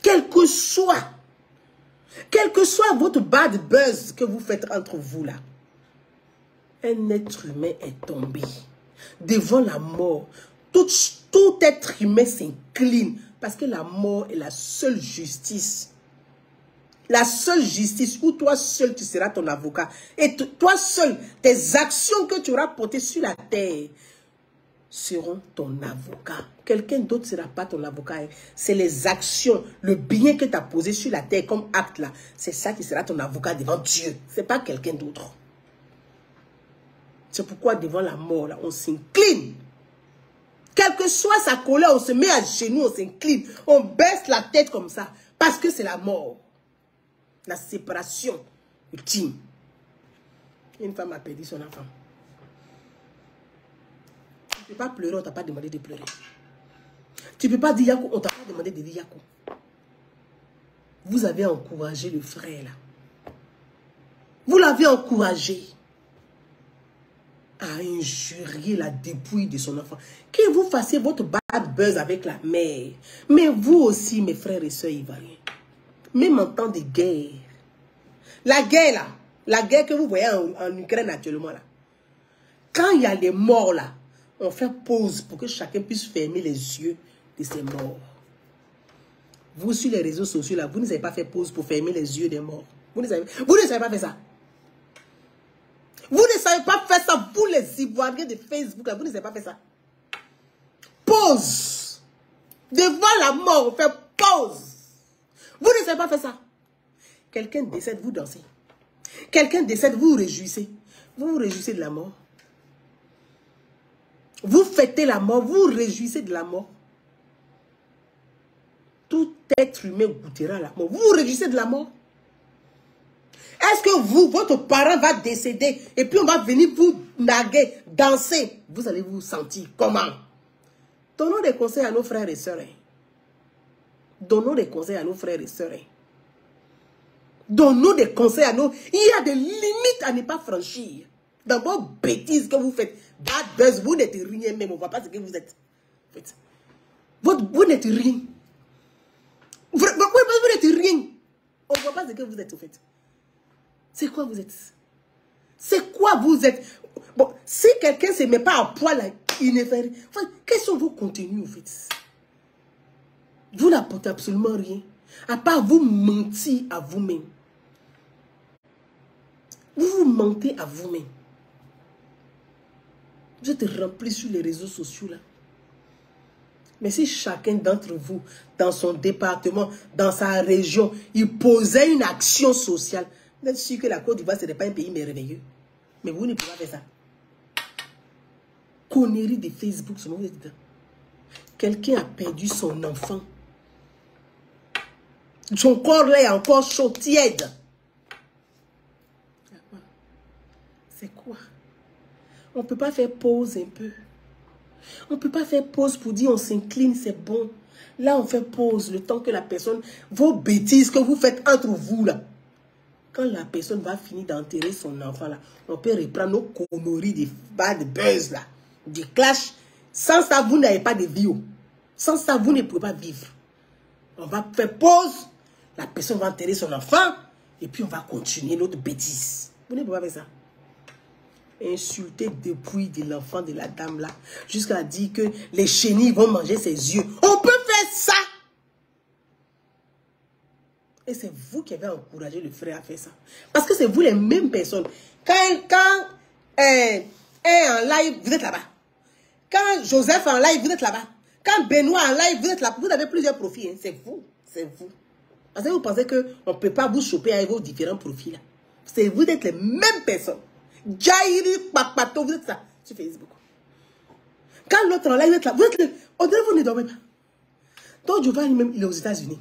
Quel que soit votre bad buzz que vous faites entre vous là, un être humain est tombé devant la mort. Tout être humain s'incline parce que la mort est la seule justice. La seule justice où toi seul tu seras ton avocat. Et toi seul, tes actions que tu auras portées sur la terre seront ton avocat. Quelqu'un d'autre ne sera pas ton avocat. C'est les actions, le bien que tu as posé sur la terre comme acte là. C'est ça qui sera ton avocat devant Dieu. Ce n'est pas quelqu'un d'autre. C'est pourquoi devant la mort là, on s'incline. Quelle que soit sa colère, on se met à genoux, on s'incline, on baisse la tête comme ça. Parce que c'est la mort. La séparation ultime. Une femme a perdu son enfant. Tu ne peux pas pleurer, on ne t'a pas demandé de pleurer. Tu ne peux pas dire Yako, on ne t'a pas demandé de dire Yako. Vous avez encouragé le frère là. Vous l'avez encouragé à injurier la dépouille de son enfant. Que vous fassiez votre bad buzz avec la mère. Mais vous aussi, mes frères et sœurs ivoiriens. Même en temps de guerre. La guerre là. La guerre que vous voyez en Ukraine actuellement là. Quand il y a les morts là, on fait pause pour que chacun puisse fermer les yeux de ses morts. Vous sur les réseaux sociaux là, vous ne savez pas faire pause pour fermer les yeux des morts. Vous ne savez pas faire ça. Vous ne savez pas faire ça, vous les Ivoiriens de Facebook, là, vous ne savez pas faire ça. Pause. Devant la mort, on fait pause. Vous ne savez pas faire ça. Quelqu'un décède, vous dansez. Quelqu'un décède, vous vous réjouissez. Vous vous réjouissez de la mort. Vous fêtez la mort, vous vous réjouissez de la mort. Tout être humain goûtera la mort. Vous vous réjouissez de la mort. Est-ce que vous, votre parent va décéder et puis on va venir vous naguer, danser? Vous allez vous sentir comment? Donnons des conseils à nos frères et sœurs. Donnons des conseils à nos frères et sœurs. Donnons des conseils à nos... Il y a des limites à ne pas franchir. Dans vos bêtises que vous faites, bad buzz, vous n'êtes rien même. On ne voit pas ce que vous êtes. Vous n'êtes rien. Vous n'êtes rien. On ne voit pas ce que vous êtes au fait. C'est quoi vous êtes? C'est quoi vous êtes? Bon, si quelqu'un ne se met pas à poil, là, Il ne fait rien. Enfin, quels sont vos contenus, en fait? Vous n'apportez absolument rien. À part vous mentir à vous-même. Vous vous mentez à vous-même. Vous êtes rempli sur les réseaux sociaux, là. Mais si chacun d'entre vous, dans son département, dans sa région, il posait une action sociale, vous êtes sûr que la Côte d'Ivoire, ce n'est pas un pays merveilleux. Mais vous ne pouvez pas faire ça. Connerie de Facebook, ce moment vous êtes dedans. Quelqu'un a perdu son enfant. Son corps là est encore chaud, tiède. C'est quoi? On ne peut pas faire pause un peu. On ne peut pas faire pause pour dire on s'incline, c'est bon. Là, on fait pause le temps que la personne... Vos bêtises que vous faites entre vous, là. Quand la personne va finir d'enterrer son enfant, là, on peut reprendre nos conneries, des bad buzz, là. Des clashs. Sans ça, vous n'avez pas de vie. Sans ça, vous ne pouvez pas vivre. On va faire pause. La personne va enterrer son enfant. Et puis, on va continuer notre bêtise. Vous ne pouvez pas faire ça. Insulter depuis de l'enfant de la dame là, jusqu'à dire que les chenilles vont manger ses yeux. On peut faire ça. Et c'est vous qui avez encouragé le frère à faire ça. Parce que c'est vous les mêmes personnes. Quand en live, vous êtes là-bas. Quand Joseph en live, vous êtes là-bas. Quand Benoît en live, vous êtes là. Vous avez plusieurs profils. Hein. C'est vous. C'est vous. Parce que vous pensez qu'on ne peut pas vous choper avec vos différents profils là. C'est vous êtes les mêmes personnes. Jairi, Papato, vous êtes là sur Facebook. Quand l'autre en live, vous êtes là. Vous êtes là. On dirait que vous ne dormez pas. Donc, Giovanni même, il est aux États-Unis.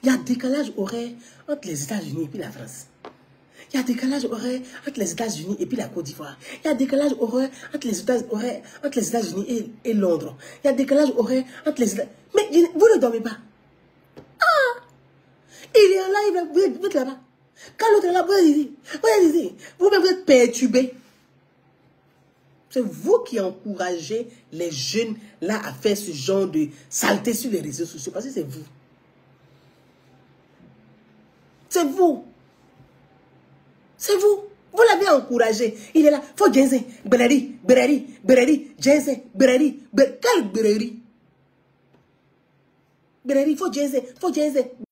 Il y a un décalage horaire entre les États-Unis et puis la France. Il y a un décalage horaire entre les États-Unis et puis la Côte d'Ivoire. Il y a un décalage horaire entre les États-Unis et Londres. Il y a un décalage horaire entre les États-Unis. Mais vous ne dormez pas. Ah! Il est en live, vous êtes là-bas. Quand l'autre est là, vous êtes ici. Vous-même, vous êtes perturbé. C'est vous qui encouragez les jeunes là à faire ce genre de saleté sur les réseaux sociaux. Parce que c'est vous. C'est vous. C'est vous. Vous l'avez encouragé. Il est là. Faut Jensen. Bereri. Jensen. Bereri. Quelle Bereri? Bereri. Faut Jensen.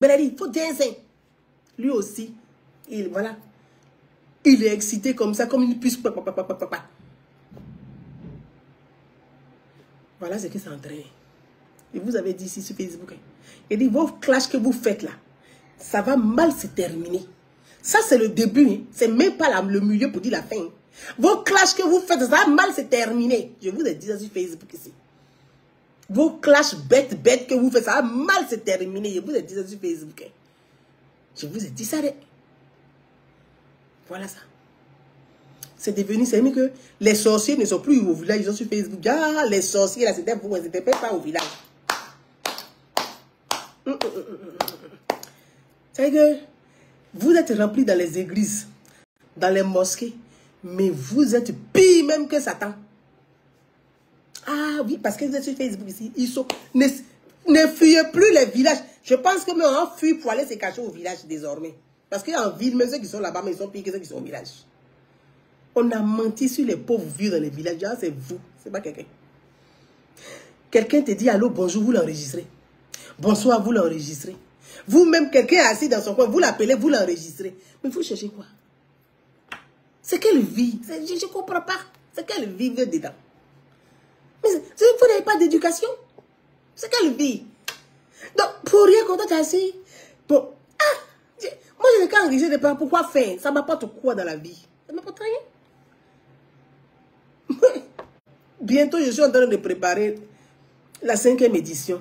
Bereri. Faut Jensen. Lui aussi. Voilà. Il est excité comme ça, comme une puce. Voilà ce que c'est en train. Et vous avez dit ici sur Facebook. Il dit, vos clashs que vous faites là, ça va mal se terminer. Ça, c'est le début. Hein. C'est même pas le milieu pour dire la fin. Hein. Vos clashs que vous faites, ça va mal se terminer. Je vous ai dit ça sur Facebook ici. Vos clashs bêtes que vous faites, ça va mal se terminer. Je vous ai dit ça sur Facebook. Hein. Je vous ai dit ça. Voilà ça. C'est devenu, c'est mieux que les sorciers ne sont plus au village, ils sont sur Facebook. Ah, les sorciers, là, c'était vous, ils n'étaient pas au village. C'est que vous êtes remplis dans les églises, dans les mosquées, mais vous êtes pire même que Satan. Ah oui, parce que vous êtes sur Facebook ici, ils sont... Ne fuyez plus les villages. Je pense que même on fuit pour aller se cacher au village désormais. Parce qu'en ville, même ceux qui sont là-bas, mais ils sont pires que ceux qui sont au village. On a menti sur les pauvres vieux dans les villages. Ah, c'est vous, c'est pas quelqu'un. Quelqu'un te dit allô, bonjour, vous l'enregistrez. Bonsoir, vous l'enregistrez. Vous-même, quelqu'un est assis dans son coin, vous l'appelez, vous l'enregistrez. Mais vous cherchez quoi? C'est quelle vie? Je ne comprends pas. C'est quelle vie vous êtes dedans? Mais vous n'avez pas d'éducation? C'est quelle vie? Donc, pour rien quand tu es assis. Bon, moi, je n'ai qu'à enregistrer des parents. Pourquoi faire? Ça m'apporte quoi dans la vie? Ça m'apporte rien. Bientôt, je suis en train de préparer la 5e édition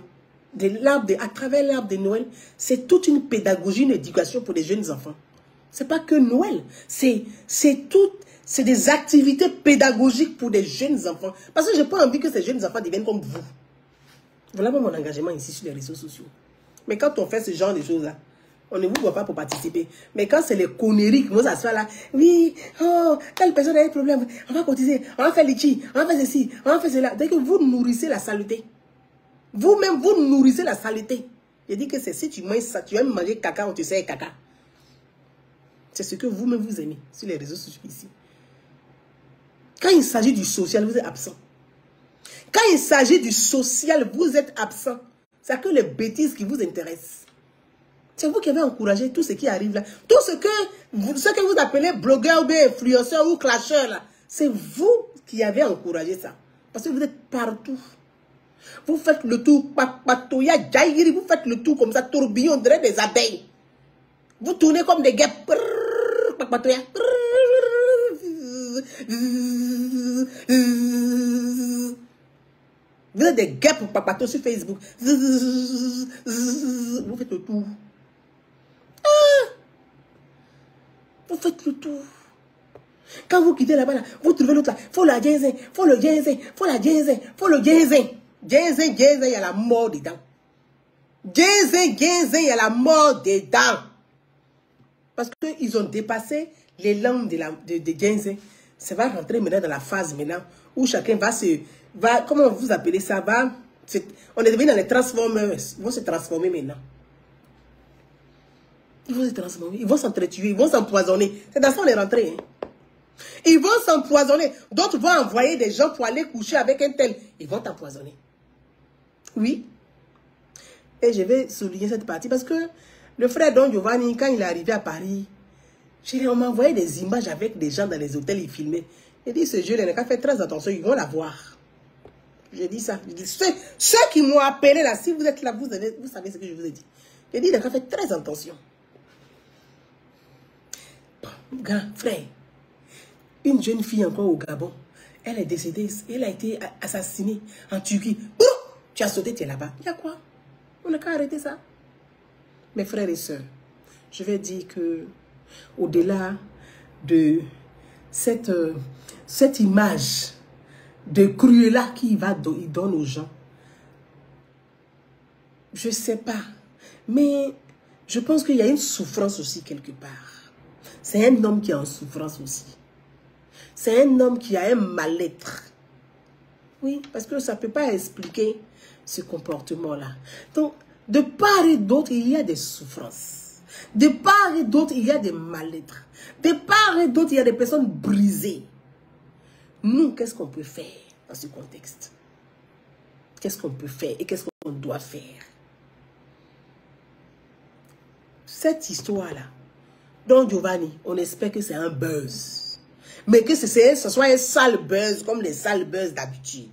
de l'arbre à travers l'arbre de Noël. C'est toute une pédagogie, une éducation pour les jeunes enfants. C'est pas que Noël. C'est des activités pédagogiques pour des jeunes enfants. Parce que je n'ai pas envie que ces jeunes enfants deviennent comme vous. Voilà mon engagement ici sur les réseaux sociaux. Mais quand on fait ce genre de choses-là, on ne vous voit pas pour participer. Mais quand c'est les conneries que vous s'assoient là, oui, oh, telle personne a un problème, on va cotiser, on va faire litchi, on va faire ceci, on va faire cela. Dès que vous nourrissez la saleté, vous-même, vous nourrissez la saleté. Je dis que c'est si tu manges ça, tu aimes manger caca ou tu sais caca. C'est ce que vous-même vous aimez sur les réseaux sociaux ici. Quand il s'agit du social, vous êtes absent. Quand il s'agit du social, vous êtes absent. C'est que les bêtises qui vous intéressent. C'est vous qui avez encouragé tout ce qui arrive là. Tout ce que vous appelez blogueur ou bien influenceur ou clasheur là. C'est vous qui avez encouragé ça. Parce que vous êtes partout. Vous faites le tour, vous faites le tour comme ça, tourbillon, on dirait des abeilles. Vous tournez comme des guêpes. Vous êtes des guêpes papato sur Facebook. Vous faites le tour. Vous faites le tour. Quand vous quittez là-bas, là, vous trouvez l'autre là. Faut la diaiser, faut le diaiser, faut la diaiser, faut le diaiser. Diaiser, il y a la mort dedans. Diaiser, il y a la mort dedans. Parce qu'ils ont dépassé les langues de diaiser. Ça va rentrer maintenant dans la phase maintenant où chacun va comment vous appelez ça, on est devenu dans les transformers. Ils vont se transformer maintenant. Ils vont se transformer, ils vont s'entretuer, ils vont s'empoisonner. C'est dans ça qu'on est rentré. Hein. Ils vont s'empoisonner. D'autres vont envoyer des gens pour aller coucher avec un tel. Ils vont t'empoisonner. Oui. Et je vais souligner cette partie parce que le frère Don Giovanni, quand il est arrivé à Paris, on m'a envoyé des images avec des gens dans les hôtels, ils filmaient. Il dit, ce jeu-là, il n'a qu'à faire très attention, ils vont la voir. J'ai dit ça. Je dis, ceux qui m'ont appelé là, si vous êtes là, vous savez ce que je vous ai dit. J'ai dit, il n'a qu'à faire très attention. Bon, grand frère, une jeune fille encore au Gabon, elle est décédée, elle a été assassinée en Turquie. Boum, tu as sauté, tu es là-bas. Il y a quoi? On n'a qu'à arrêter ça. Mes frères et sœurs, je vais dire que au-delà de cette image de cruella qu'il donne aux gens, je ne sais pas, mais je pense qu'il y a une souffrance aussi quelque part. C'est un homme qui est en souffrance aussi. C'est un homme qui a un mal-être. Oui, parce que ça ne peut pas expliquer ce comportement-là. Donc, de part et d'autre, il y a des souffrances. De part et d'autre, il y a des mal-être. De part et d'autre, il y a des personnes brisées. Nous, qu'est-ce qu'on peut faire dans ce contexte? Qu'est-ce qu'on peut faire et qu'est-ce qu'on doit faire? Cette histoire-là, Don Giovanni, on espère que c'est un buzz. Mais que ce soit un sale buzz comme les sales buzz d'habitude.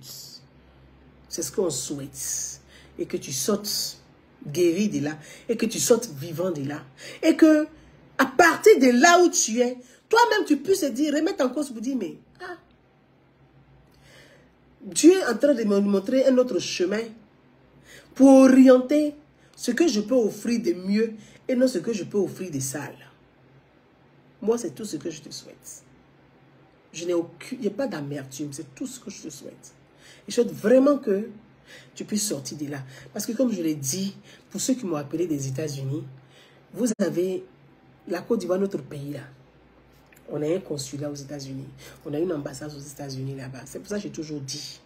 C'est ce qu'on souhaite. Et que tu sortes guéri de là. Et que tu sortes vivant de là. Et que, à partir de là où tu es, toi-même tu puisses te dire, remettre en cause pour dire, mais, Dieu est en train de me montrer un autre chemin pour orienter ce que je peux offrir de mieux et non ce que je peux offrir de sale. Moi, c'est tout ce que je te souhaite. Il n'y a pas d'amertume, c'est tout ce que je te souhaite. Et je souhaite vraiment que tu puisses sortir de là. Parce que comme je l'ai dit, pour ceux qui m'ont appelé des États-Unis, vous avez la Côte d'Ivoire, notre pays là. On a un consulat aux États-Unis. On a une ambassade aux États-Unis là-bas. C'est pour ça que j'ai toujours dit,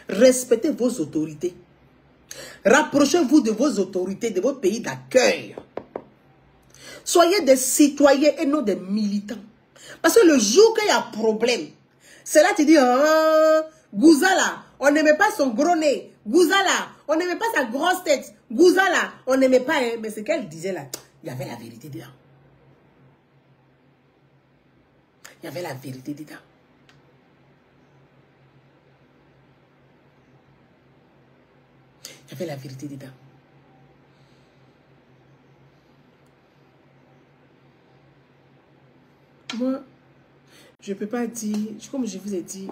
respectez vos autorités. Rapprochez-vous de vos autorités, de vos pays d'accueil. Soyez des citoyens et non des militants. Parce que le jour qu'il y a problème, c'est là que tu dis, Gouzala, on n'aimait pas son gros nez. Gouzala, on n'aimait pas sa grosse tête. Gouzala, on n'aimait pas, hein. Mais ce qu'elle disait là, il y avait la vérité dedans. Il y avait la vérité dedans. Il y avait la vérité dedans. Moi, je ne peux pas dire, comme je vous ai dit,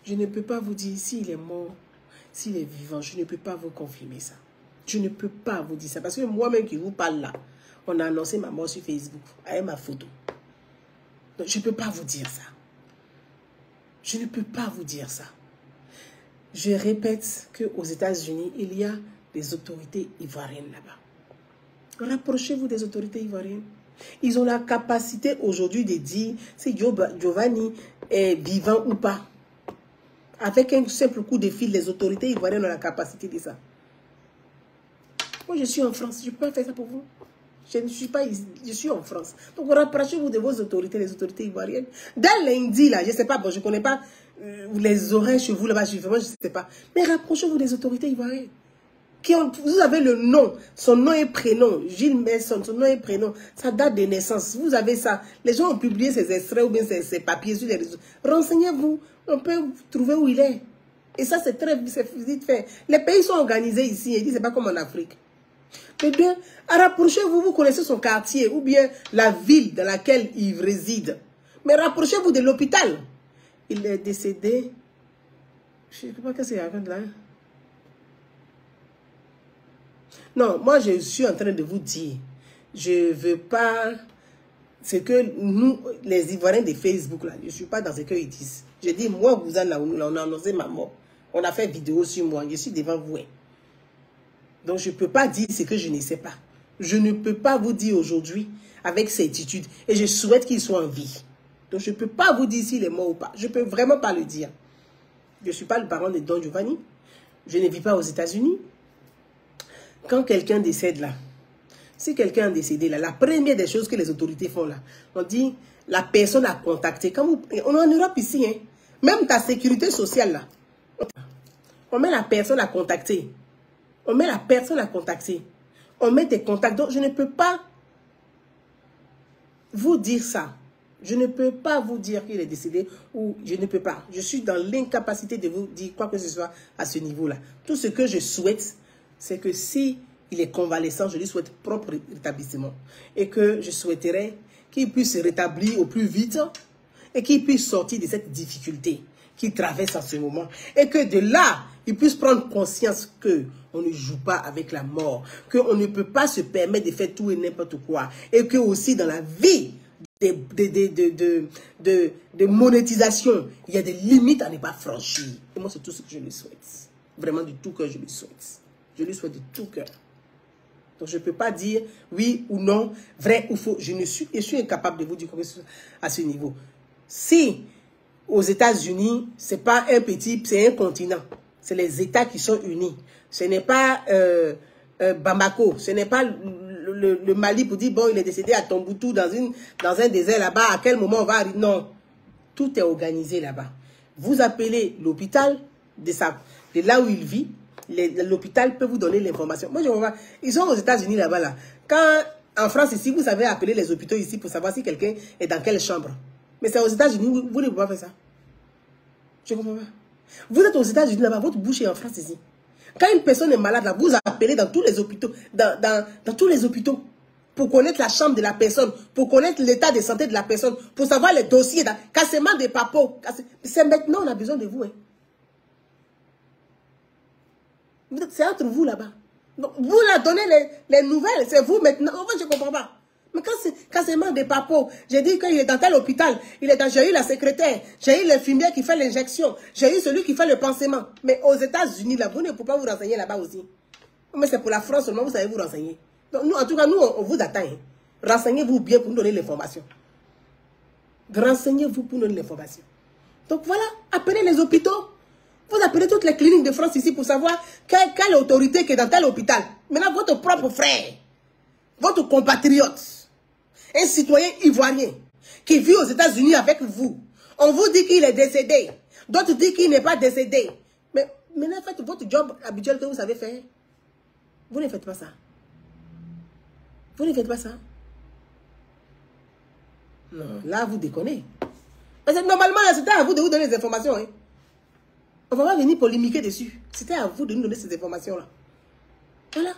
je ne peux pas vous dire s'il est mort, s'il est vivant. Je ne peux pas vous confirmer ça. Je ne peux pas vous dire ça. Parce que moi-même qui vous parle là, on a annoncé ma mort sur Facebook avec ma photo. Donc, je ne peux pas vous dire ça. Je ne peux pas vous dire ça. Je répète qu'aux États-Unis, il y a des autorités ivoiriennes là-bas. Rapprochez-vous des autorités ivoiriennes. Ils ont la capacité aujourd'hui de dire si Giovanni est vivant ou pas. Avec un simple coup de fil, les autorités ivoiriennes ont la capacité de ça. Moi, je suis en France. Je ne peux pas faire ça pour vous. Je ne suis pas ici. Je suis en France. Donc, rapprochez-vous de vos autorités, les autorités ivoiriennes. Dans lundi, là, je ne sais pas, bon, je ne connais pas les oreilles chez vous là-bas, je ne sais pas. Mais rapprochez-vous des autorités ivoiriennes. Vous avez le nom, son nom et prénom, Gilles Messon, son nom et prénom, sa date de naissance, vous avez ça. Les gens ont publié ces extraits ou bien ces papiers sur les réseaux. Renseignez-vous, on peut trouver où il est. Et ça, c'est très vite fait. Les pays sont organisés ici, et c'est pas comme en Afrique. Mais deux, rapprochez-vous, vous connaissez son quartier ou bien la ville dans laquelle il réside. Mais rapprochez-vous de l'hôpital. Il est décédé. Je ne sais pas qu'est-ce qu'il y a là. Non, moi je suis en train de vous dire, je ne veux pas, ce que nous, les Ivoiriens de Facebook, là, je ne suis pas dans ce qu'ils disent. Je dis, moi, vous en avez, on a annoncé ma mort. On a fait vidéo sur moi, je suis devant vous. Donc je ne peux pas dire ce que je ne sais pas. Je ne peux pas vous dire aujourd'hui avec certitude. Et je souhaite qu'il soit en vie. Donc je ne peux pas vous dire s'il est mort ou pas. Je ne peux vraiment pas le dire. Je ne suis pas le parent de Don Giovanni. Je ne vis pas aux États-Unis. Quand quelqu'un décède là, si quelqu'un est décédé là, la première des choses que les autorités font là, on dit la personne a contacté. Quand on est en Europe ici, hein, même ta sécurité sociale là, on met la personne à contacter. On met la personne à contacter. On met des contacts. Donc je ne peux pas vous dire ça. Je ne peux pas vous dire qu'il est décédé ou je ne peux pas. Je suis dans l'incapacité de vous dire quoi que ce soit à ce niveau-là. Tout ce que je souhaite, c'est que si il est convalescent, je lui souhaite propre rétablissement. Et que je souhaiterais qu'il puisse se rétablir au plus vite et qu'il puisse sortir de cette difficulté qu'il traverse en ce moment. Et que de là, il puisse prendre conscience qu'on ne joue pas avec la mort, qu'on ne peut pas se permettre de faire tout et n'importe quoi. Et que aussi dans la vie de monétisation, il y a des limites à ne pas franchir. Et moi, c'est tout ce que je lui souhaite. Vraiment du tout cœur, je lui souhaite. Je lui souhaite de tout cœur. Donc, je ne peux pas dire oui ou non, vrai ou faux. Je suis incapable de vous dire quoi que ce soit à ce niveau. Si aux États-Unis, ce n'est pas un petit, c'est un continent. C'est les États qui sont unis. Ce n'est pas Bamako. Ce n'est pas le Mali pour dire, bon, il est décédé à Tombouctou dans un désert là-bas. À quel moment on va arriver? Non. Tout est organisé là-bas. Vous appelez l'hôpital de là où il vit. L'hôpital peut vous donner l'information. Moi, je vois, ils sont aux États-Unis là-bas. Là. Quand, en France, ici, vous savez appeler les hôpitaux ici pour savoir si quelqu'un est dans quelle chambre. Mais c'est aux États-Unis, vous ne pouvez pas faire ça. Je ne comprends pas. Vous êtes aux États-Unis là-bas, votre bouche est en France ici. Quand une personne est malade, là, vous appelez dans tous les hôpitaux, dans tous les hôpitaux, pour connaître la chambre de la personne, pour connaître l'état de santé de la personne, pour savoir les dossiers, cassement des papeaux. C'est maintenant, on a besoin de vous. Hein. C'est entre vous là-bas. Vous leur donnez les nouvelles, c'est vous maintenant. En fait, je ne comprends pas. Mais quand c'est cassement des papeaux, j'ai dit qu'il est dans tel hôpital, j'ai eu la secrétaire, j'ai eu l'infirmière qui fait l'injection, j'ai eu celui qui fait le pansement. Mais aux États-Unis, là, vous ne pouvez pas vous renseigner là-bas aussi. Mais c'est pour la France seulement, vous savez vous renseigner. Donc, nous, en tout cas, nous, on vous attend. Hein. Renseignez-vous bien pour nous donner l'information. Renseignez-vous pour nous donner l'information. Donc voilà, appelez les hôpitaux. Vous appelez toutes les cliniques de France ici pour savoir quelle autorité qui est dans tel hôpital. Maintenant, votre propre frère, votre compatriote, un citoyen ivoirien qui vit aux États-Unis avec vous, on vous dit qu'il est décédé. D'autres disent qu'il n'est pas décédé. Mais maintenant, faites votre job habituel que vous savez faire. Vous ne faites pas ça. Vous ne faites pas ça. Non, là, vous déconnez. Parce que normalement, c'était à vous de vous donner les informations. Hein. On ne va pas venir polémiquer dessus. C'était à vous de nous donner ces informations-là. Voilà.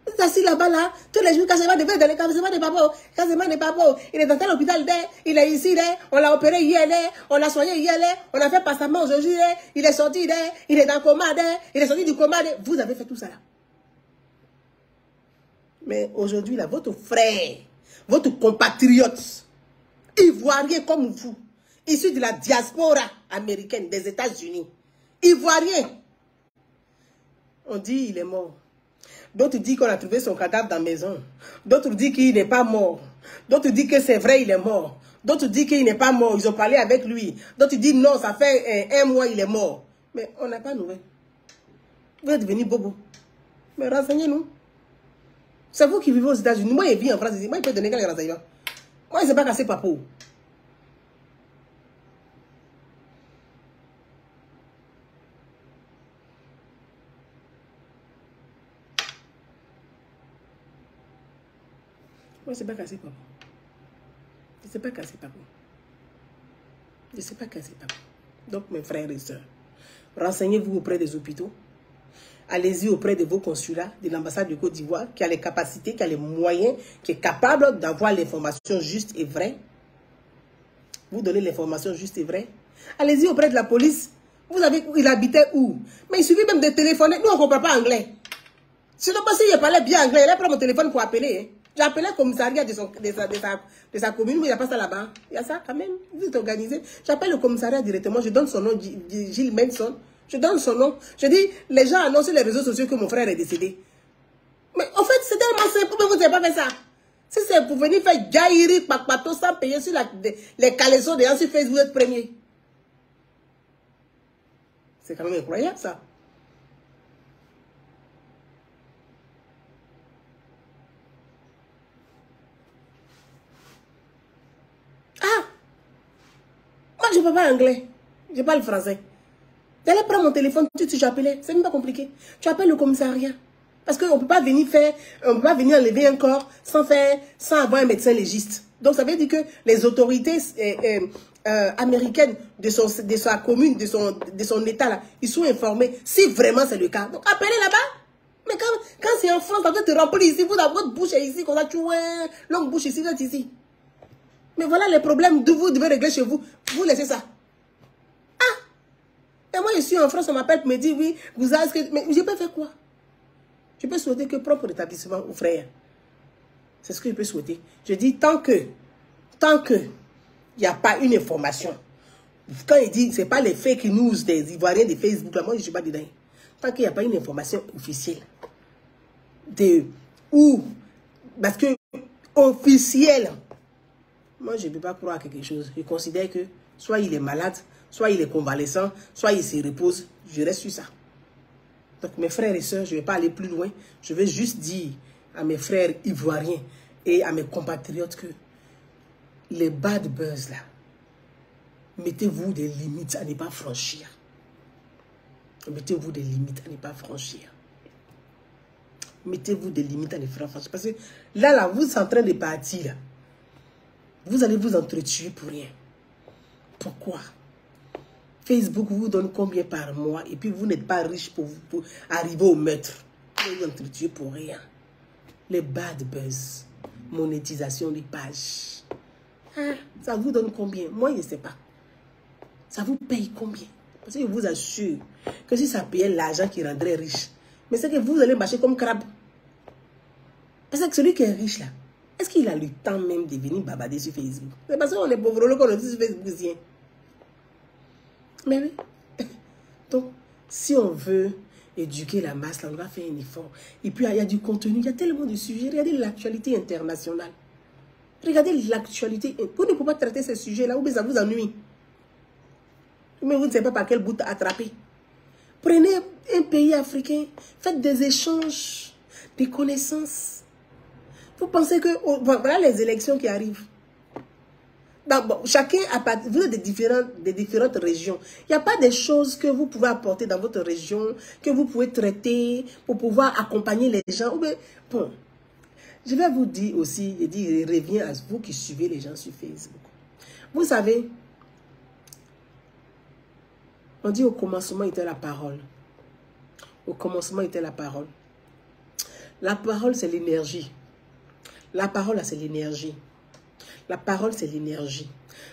Vous êtes assis là-bas, là. Tous les jours, Cassement devait dans les Cassement des papas. Cassement des papas. Il est dans tel hôpital, il est ici, on l'a opéré hier, on l'a soigné hier, on a fait passement aujourd'hui, il est sorti, il est dans le coma, il est sorti du coma. Vous avez fait tout ça là. Mais aujourd'hui, là, votre frère, votre compatriote, ivoirien comme vous, issu de la diaspora américaine des États-Unis, ivoirien, on dit il est mort. D'autres disent qu'on a trouvé son cadavre dans la maison. D'autres disent qu'il n'est pas mort. D'autres disent que c'est vrai, il est mort. D'autres disent qu'il n'est pas mort, ils ont parlé avec lui. D'autres disent non, ça fait un mois, il est mort. Mais on n'a pas de nouvelles. Vous êtes devenus bobo. Mais renseignez-nous. C'est vous qui vivez aux États-Unis. Moi, je vis en France ici. Moi, il peut donner quelques renseignements. Moi, je ne sais pas casser papou. Moi, c'est pas cassé, papa. Je ne sais pas casser, papa. Je ne sais pas casser, papa. Donc, mes frères et sœurs, renseignez-vous auprès des hôpitaux. Allez-y auprès de vos consulats, de l'ambassade de Côte d'Ivoire, qui a les capacités, qui a les moyens, qui est capable d'avoir l'information juste et vraie. Vous donnez l'information juste et vraie. Allez-y auprès de la police. Vous savez où il habitait où? Mais il suffit même de téléphoner. Nous, on ne comprend pas anglais. Je ne sais pas si je parlais bien anglais. Il a pris mon téléphone pour appeler. Hein. J'ai appelé le commissariat de sa commune, mais il n'y a pas ça là-bas. Il y a ça quand même. Vous êtes organisé. J'appelle le commissariat directement. Je donne son nom, Gilles Manson. Je donne son nom. Je dis, les gens annoncent sur les réseaux sociaux que mon frère est décédé. Mais en fait, c'est tellement simple. Pourquoi vous n'avez pas fait ça? Si c'est pour venir faire gaïri, papato, sans payer sur les caleçons des gens sur Facebook, vous êtes premier. C'est quand même incroyable, ça. Ah! Moi, je ne parle pas anglais. Je parle français. D'aller prendre mon téléphone, tu j'appelais. C'est même pas compliqué. Tu appelles le commissariat. Parce qu'on ne peut pas venir enlever un corps sans avoir un médecin légiste. Donc, ça veut dire que les autorités américaines de sa commune, de son état, là, ils sont informés si vraiment c'est le cas. Donc, appelez là-bas. Mais quand c'est en France, ça doit te remplir ici. Vous, votre bouche est ici, comme ça, tu vois, longue bouche ici, vous êtes ici. Mais voilà les problèmes que vous devez régler chez vous. Vous laissez ça. Ah! Et moi, je suis en France, on m'appelle pour me dire, oui, vous avez... Mais je peux faire quoi? Je peux souhaiter que propre établissement aux frères. C'est ce que je peux souhaiter. Je dis, tant que il n'y a pas une information, quand il dit, ce n'est pas les fake news des Ivoiriens de Facebook, là, moi, je ne suis pas dedans. Tant qu'il n'y a pas une information officielle, parce que officielle, moi, je ne peux pas croire à quelque chose. Je considère que soit il est malade, soit il est convalescent, soit il se repose. Je reste sur ça. Donc, mes frères et sœurs, je ne vais pas aller plus loin. Je vais juste dire à mes frères ivoiriens et à mes compatriotes que les bad buzz, là, mettez-vous des limites à ne pas franchir. Mettez-vous des limites à ne pas franchir. Mettez-vous des limites à ne pas franchir. Parce que là, vous êtes en train de partir, là. Vous allez vous entretuer pour rien. Pourquoi? Facebook vous donne combien par mois et puis vous n'êtes pas riche pour arriver au meurtre. Vous vous entretuez pour rien. Les bad buzz, monétisation des pages. Hein? Ça vous donne combien? Moi, je ne sais pas. Ça vous paye combien? Parce que je vous assure que si ça payait l'argent qui rendrait riche, mais c'est que vous allez marcher comme crabe. Parce que celui qui est riche là, est-ce qu'il a le temps même de venir babader sur Facebook? C'est parce qu'on est pauvre qu'on est sur Facebook. Mais oui. Donc, si on veut éduquer la masse, là, on va faire un effort. Et puis, il y a du contenu, il y a tellement de sujets. Regardez l'actualité internationale. Regardez l'actualité. Vous ne pouvez pas traiter ces sujets-là, ou bien ça vous ennuie. Mais vous ne savez pas par quel bout attraper. Prenez un pays africain, faites des échanges, des connaissances. Vous pensez que... voilà les élections qui arrivent. Donc, bon, chacun vous êtes des différentes régions. Il n'y a pas des choses que vous pouvez apporter dans votre région, que vous pouvez traiter pour pouvoir accompagner les gens. Bon, je vais vous dire aussi, je reviens à vous qui suivez les gens sur Facebook. Vous savez, on dit au commencement était la parole. Au commencement était la parole. La parole, c'est l'énergie. La parole, c'est l'énergie. La parole, c'est l'énergie.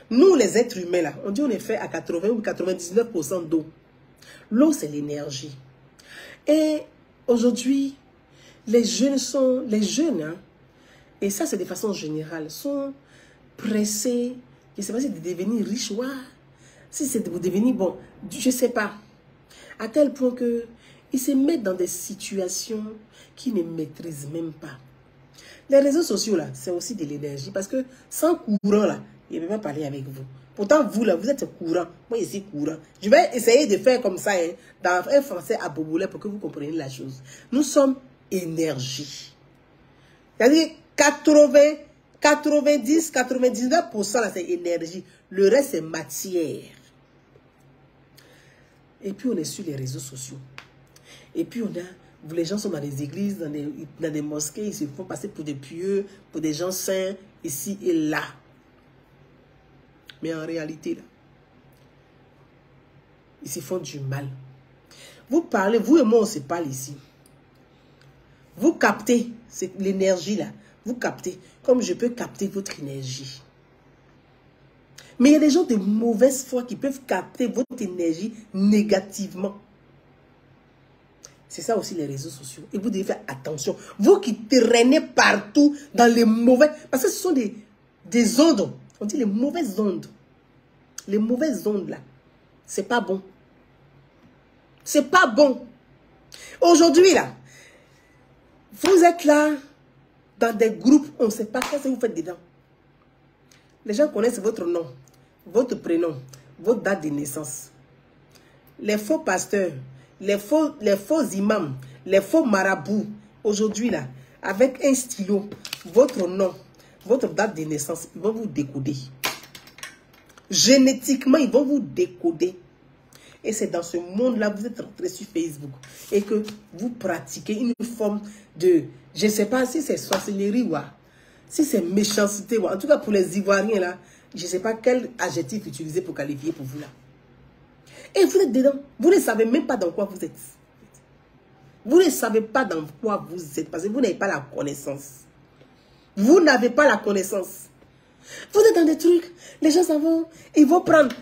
Nous, les êtres humains, là, on dit on est fait à 80 ou 99% d'eau. L'eau, c'est l'énergie. Et aujourd'hui, les jeunes, hein, et ça, c'est de façon générale, sont pressés, je ne sais pas si de devenir riches, ouais, si c'est de devenir, bon, je ne sais pas, à tel point que ils se mettent dans des situations qu'ils ne maîtrisent même pas. Les réseaux sociaux, là, c'est aussi de l'énergie. Parce que sans courant, là, il ne peut pas parler avec vous. Pourtant, vous, là, vous êtes courant. Moi, je suis courant. Je vais essayer de faire comme ça, hein, dans un français à Boboulé, pour que vous compreniez la chose. Nous sommes énergie. C'est-à-dire 99%, là, c'est énergie. Le reste, c'est matière. Et puis, on est sur les réseaux sociaux. Et puis, on a Les gens sont dans des églises, dans des mosquées, ils se font passer pour des pieux, pour des gens saints, ici et là. Mais en réalité, là, ils se font du mal. Vous parlez, vous et moi, on se parle ici. Vous captez l'énergie là. Vous captez, comme je peux capter votre énergie. Mais il y a des gens de mauvaise foi qui peuvent capter votre énergie négativement. C'est ça aussi les réseaux sociaux. Et vous devez faire attention. Vous qui traînez partout dans les mauvais... Parce que ce sont des ondes. On dit les mauvaises ondes. Les mauvaises ondes là. C'est pas bon. C'est pas bon. Aujourd'hui là, vous êtes là dans des groupes, on ne sait pas ce que vous faites dedans. Les gens connaissent votre nom, votre prénom, votre date de naissance. Les faux pasteurs, les faux imams, les faux marabouts, aujourd'hui là, avec un stylo, votre nom, votre date de naissance, ils vont vous décoder. Génétiquement, ils vont vous décoder. Et c'est dans ce monde-là, vous êtes rentré sur Facebook et que vous pratiquez une forme de, je ne sais pas si c'est sorcellerie ou si c'est méchanceté. En tout cas, pour les Ivoiriens, là, je ne sais pas quel adjectif utiliser pour qualifier pour vous, là. Et vous êtes dedans. Vous ne savez même pas dans quoi vous êtes. Vous ne savez pas dans quoi vous êtes parce que vous n'avez pas la connaissance. Vous n'avez pas la connaissance. Vous êtes dans des trucs, les gens s'en vont, ils vont prendre...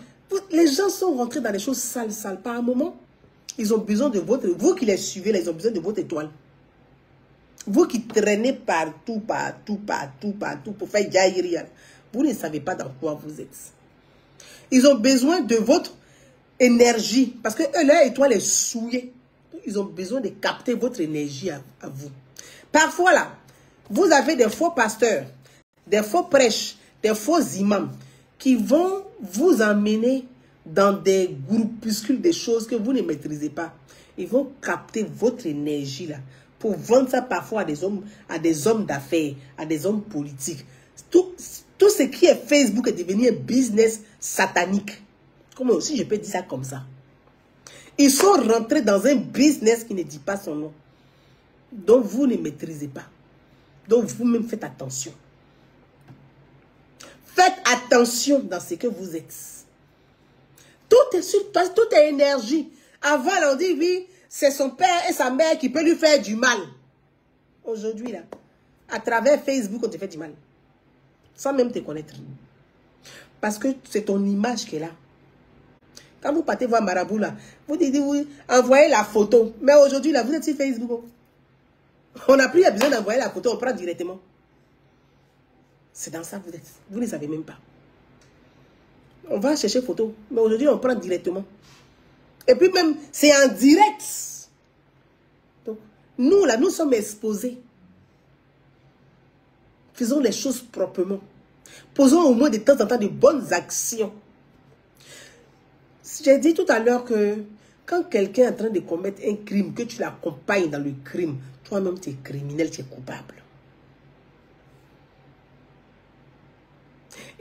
Les gens sont rentrés dans des choses sales, sales. Par un moment, ils ont besoin de votre... Vous qui les suivez, là, ils ont besoin de votre étoile. Vous qui traînez partout, partout, partout, partout pour faire jaillir. Vous ne savez pas dans quoi vous êtes. Ils ont besoin de votre énergie. Parce que eux, leur étoile est souillée. Ils ont besoin de capter votre énergie à vous. Parfois, là, vous avez des faux pasteurs, des faux prêches, des faux imams qui vont vous emmener dans des groupuscules, des choses que vous ne maîtrisez pas. Ils vont capter votre énergie là pour vendre ça parfois à des hommes d'affaires, à des hommes politiques. Tout ce qui est Facebook est devenu un business satanique. Comment aussi je peux dire ça comme ça? Ils sont rentrés dans un business qui ne dit pas son nom. Donc vous ne maîtrisez pas. Donc vous-même faites attention. Faites attention dans ce que vous êtes. Tout est sur toi, tout est énergie. Avant, on dit, oui, c'est son père et sa mère qui peuvent lui faire du mal. Aujourd'hui, là, à travers Facebook, on te fait du mal. Sans même te connaître. Parce que c'est ton image qui est là. Quand vous partez voir Marabout, là, vous dites, oui, envoyez la photo. Mais aujourd'hui, là, vous êtes sur Facebook. On n'a plus besoin d'envoyer la photo, on prend directement. C'est dans ça que vous êtes. Vous ne savez même pas. On va chercher photo. Mais aujourd'hui, on prend directement. Et puis même, c'est en direct. Donc, nous, là, nous sommes exposés. Faisons les choses proprement. Posons au moins de temps en temps de bonnes actions. J'ai dit tout à l'heure que quand quelqu'un est en train de commettre un crime, que tu l'accompagnes dans le crime, toi-même, tu es criminel, tu es coupable.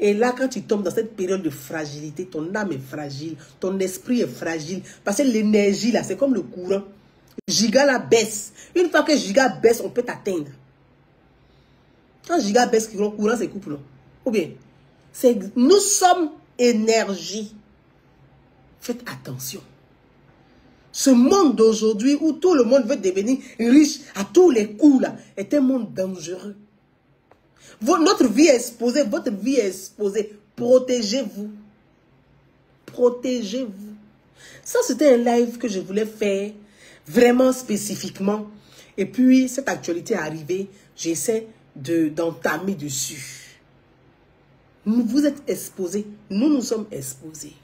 Et là, quand tu tombes dans cette période de fragilité, ton âme est fragile, ton esprit est fragile. Parce que l'énergie, là, c'est comme le courant. Giga, la baisse. Une fois que Giga baisse, on peut t'atteindre. Quand Giga baisse, le courant, c'est couple. Ou bien, nous sommes énergie. Faites attention. Ce monde d'aujourd'hui, où tout le monde veut devenir riche à tous les coups, là, est un monde dangereux. Notre vie est exposée, votre vie est exposée. Protégez-vous. Protégez-vous. Ça, c'était un live que je voulais faire vraiment spécifiquement. Et puis, cette actualité est arrivée. J'essaie d'entamer dessus. Vous êtes exposés. Nous sommes exposés.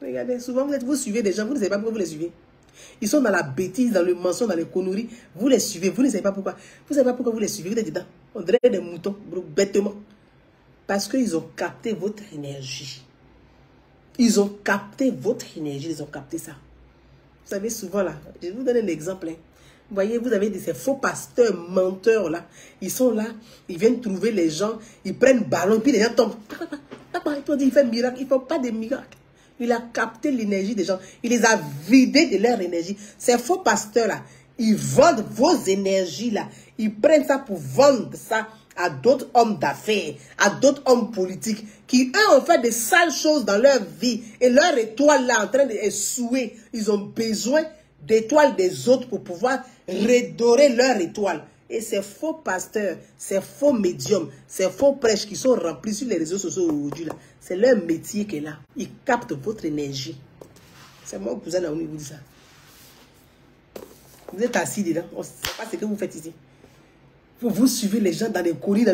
Regardez, souvent, vous suivez des gens, vous ne savez pas pourquoi vous les suivez. Ils sont dans la bêtise, dans le mensonge, dans les conneries. Vous les suivez, vous ne savez pas pourquoi. Vous ne savez pas pourquoi vous les suivez. Vous êtes dedans. On dirait des moutons, bêtement. Parce qu'ils ont capté votre énergie. Ils ont capté votre énergie. Ils ont capté ça. Vous savez, souvent là, je vais vous donner un exemple. Hein. Vous voyez, vous avez ces faux pasteurs, menteurs là. Ils sont là, ils viennent trouver les gens, ils prennent ballon, puis les gens tombent. Il fait miracle. Ils ne font pas de miracles. Il a capté l'énergie des gens. Il les a vidés de leur énergie. Ces faux pasteurs-là Ils vendent vos énergies là. Ils prennent ça pour vendre ça à d'autres hommes d'affaires, à d'autres hommes politiques qui, eux, ont fait des sales choses dans leur vie. Et leur étoile là, en train d'essouer, ils ont besoin d'étoiles des autres pour pouvoir redorer leur étoile. Et ces faux pasteurs, ces faux médiums, ces faux prêches qui sont remplis sur les réseaux sociaux aujourd'hui là, c'est leur métier qui est là. Ils captent votre énergie. C'est mon cousin Naomi vous dit ça. Vous êtes assis dedans, on ne sait pas ce que vous faites ici. Vous suivez les gens dans les colis, ça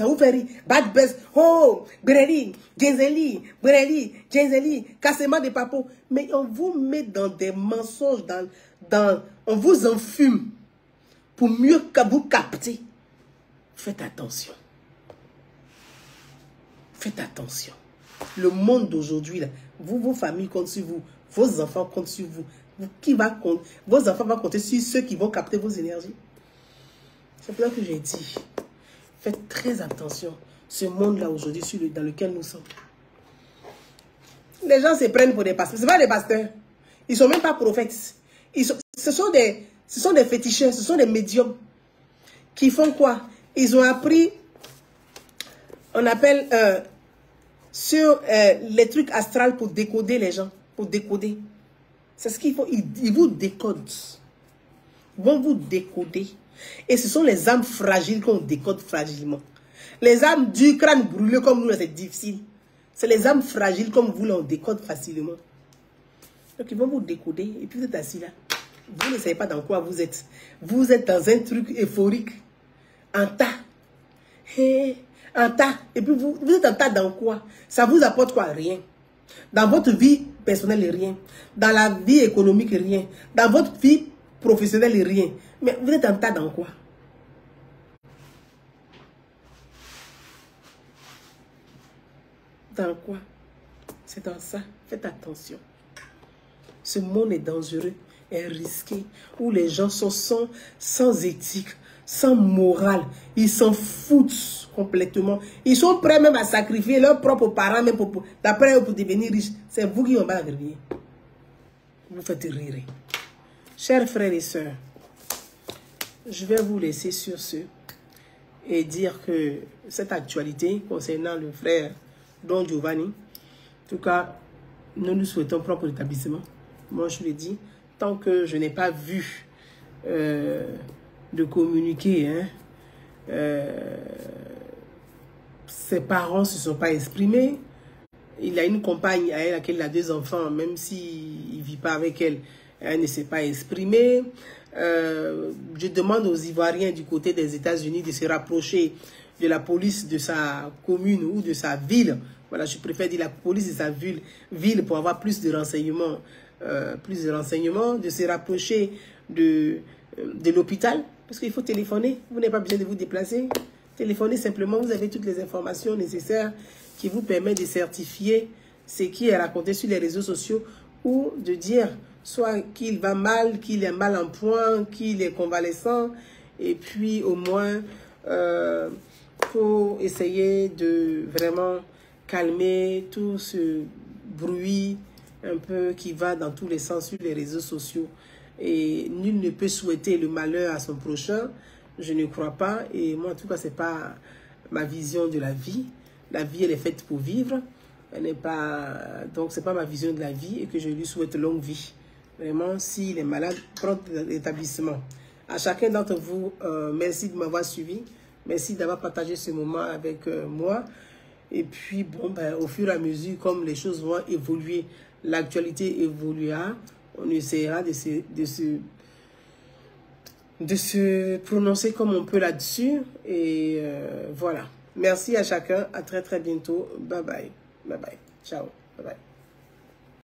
vous fait rire. Bad best, oh, Breli, Genzeli, cassement des papos. Mais on vous met dans des mensonges, on vous enfume pour mieux que vous capter. Faites attention. Faites attention. Le monde d'aujourd'hui, vos familles comptent sur vous, vos enfants comptent sur vous. Vos enfants vont compter sur ceux qui vont capter vos énergies. C'est pour ça que j'ai dit, faites très attention. Ce monde-là aujourd'hui dans lequel nous sommes. Les gens se prennent pour des pasteurs. Ce ne sont pas des pasteurs. Ils ne sont même pas prophètes. Ce sont des féticheurs, ce sont des médiums. Qui font quoi? Ils ont appris, on appelle, sur les trucs astrales pour décoder les gens. Pour décoder. C'est ce qu'ils font. Ils vous décodent. Ils vont vous décoder. Et ce sont les âmes fragiles qu'on décode fragilement. Les âmes du crâne brûlé comme nous, c'est difficile. C'est les âmes fragiles comme vous, là, on décode facilement. Donc ils vont vous décoder. Et puis vous êtes assis là. Vous ne savez pas dans quoi vous êtes. Vous êtes dans un truc euphorique. En tas. En tas. Et puis vous êtes en tas dans quoi? Ça vous apporte quoi? Rien. Dans votre vie personnelle, rien. Dans la vie économique, rien. Dans votre vie professionnelle, rien. Mais vous êtes en tas dans quoi? Dans quoi? C'est dans ça. Faites attention. Ce monde est dangereux, est risqué, où les gens sont sans éthique, sans morale. Ils s'en foutent complètement. Ils sont prêts même à sacrifier leurs propres parents, même d'après eux, pour devenir riches. C'est vous qui en va arriver. Vous faites rire. Chers frères et sœurs, je vais vous laisser sur ce et dire que cette actualité concernant le frère Don Giovanni, en tout cas, nous nous souhaitons propre établissement. Moi, je l'ai dit, tant que je n'ai pas vu de communiqué, ses parents ne se sont pas exprimés. Il a une compagne à laquelle il a 2 enfants, même s'il ne vit pas avec elle, elle ne s'est pas exprimée. Je demande aux Ivoiriens du côté des États-Unis de se rapprocher de la police de sa commune ou de sa ville. Voilà, je préfère dire la police de sa ville pour avoir plus de renseignements. De se rapprocher de l'hôpital. Parce qu'il faut téléphoner. Vous n'avez pas besoin de vous déplacer. Téléphonez simplement. Vous avez toutes les informations nécessaires qui vous permettent de certifier ce qui est raconté sur les réseaux sociaux ou de dire soit qu'il va mal, qu'il est mal en point, qu'il est convalescent. Et puis au moins, faut essayer de vraiment calmer tout ce bruit un peu qui va dans tous les sens sur les réseaux sociaux. Et nul ne peut souhaiter le malheur à son prochain. Je ne crois pas. Et moi, en tout cas, ce n'est pas ma vision de la vie. La vie, elle est faite pour vivre. Elle n'est pas... Donc, ce n'est pas ma vision de la vie et que je lui souhaite longue vie. Vraiment, s'il est malade, prendre l'établissement. À chacun d'entre vous, merci de m'avoir suivi. Merci d'avoir partagé ce moment avec moi. Et puis, bon, ben, au fur et à mesure, comme les choses vont évoluer, l'actualité évoluera, on essaiera de se prononcer comme on peut là-dessus. Et voilà. Merci à chacun. À très, très bientôt. Bye bye. Bye bye. Ciao. Bye bye.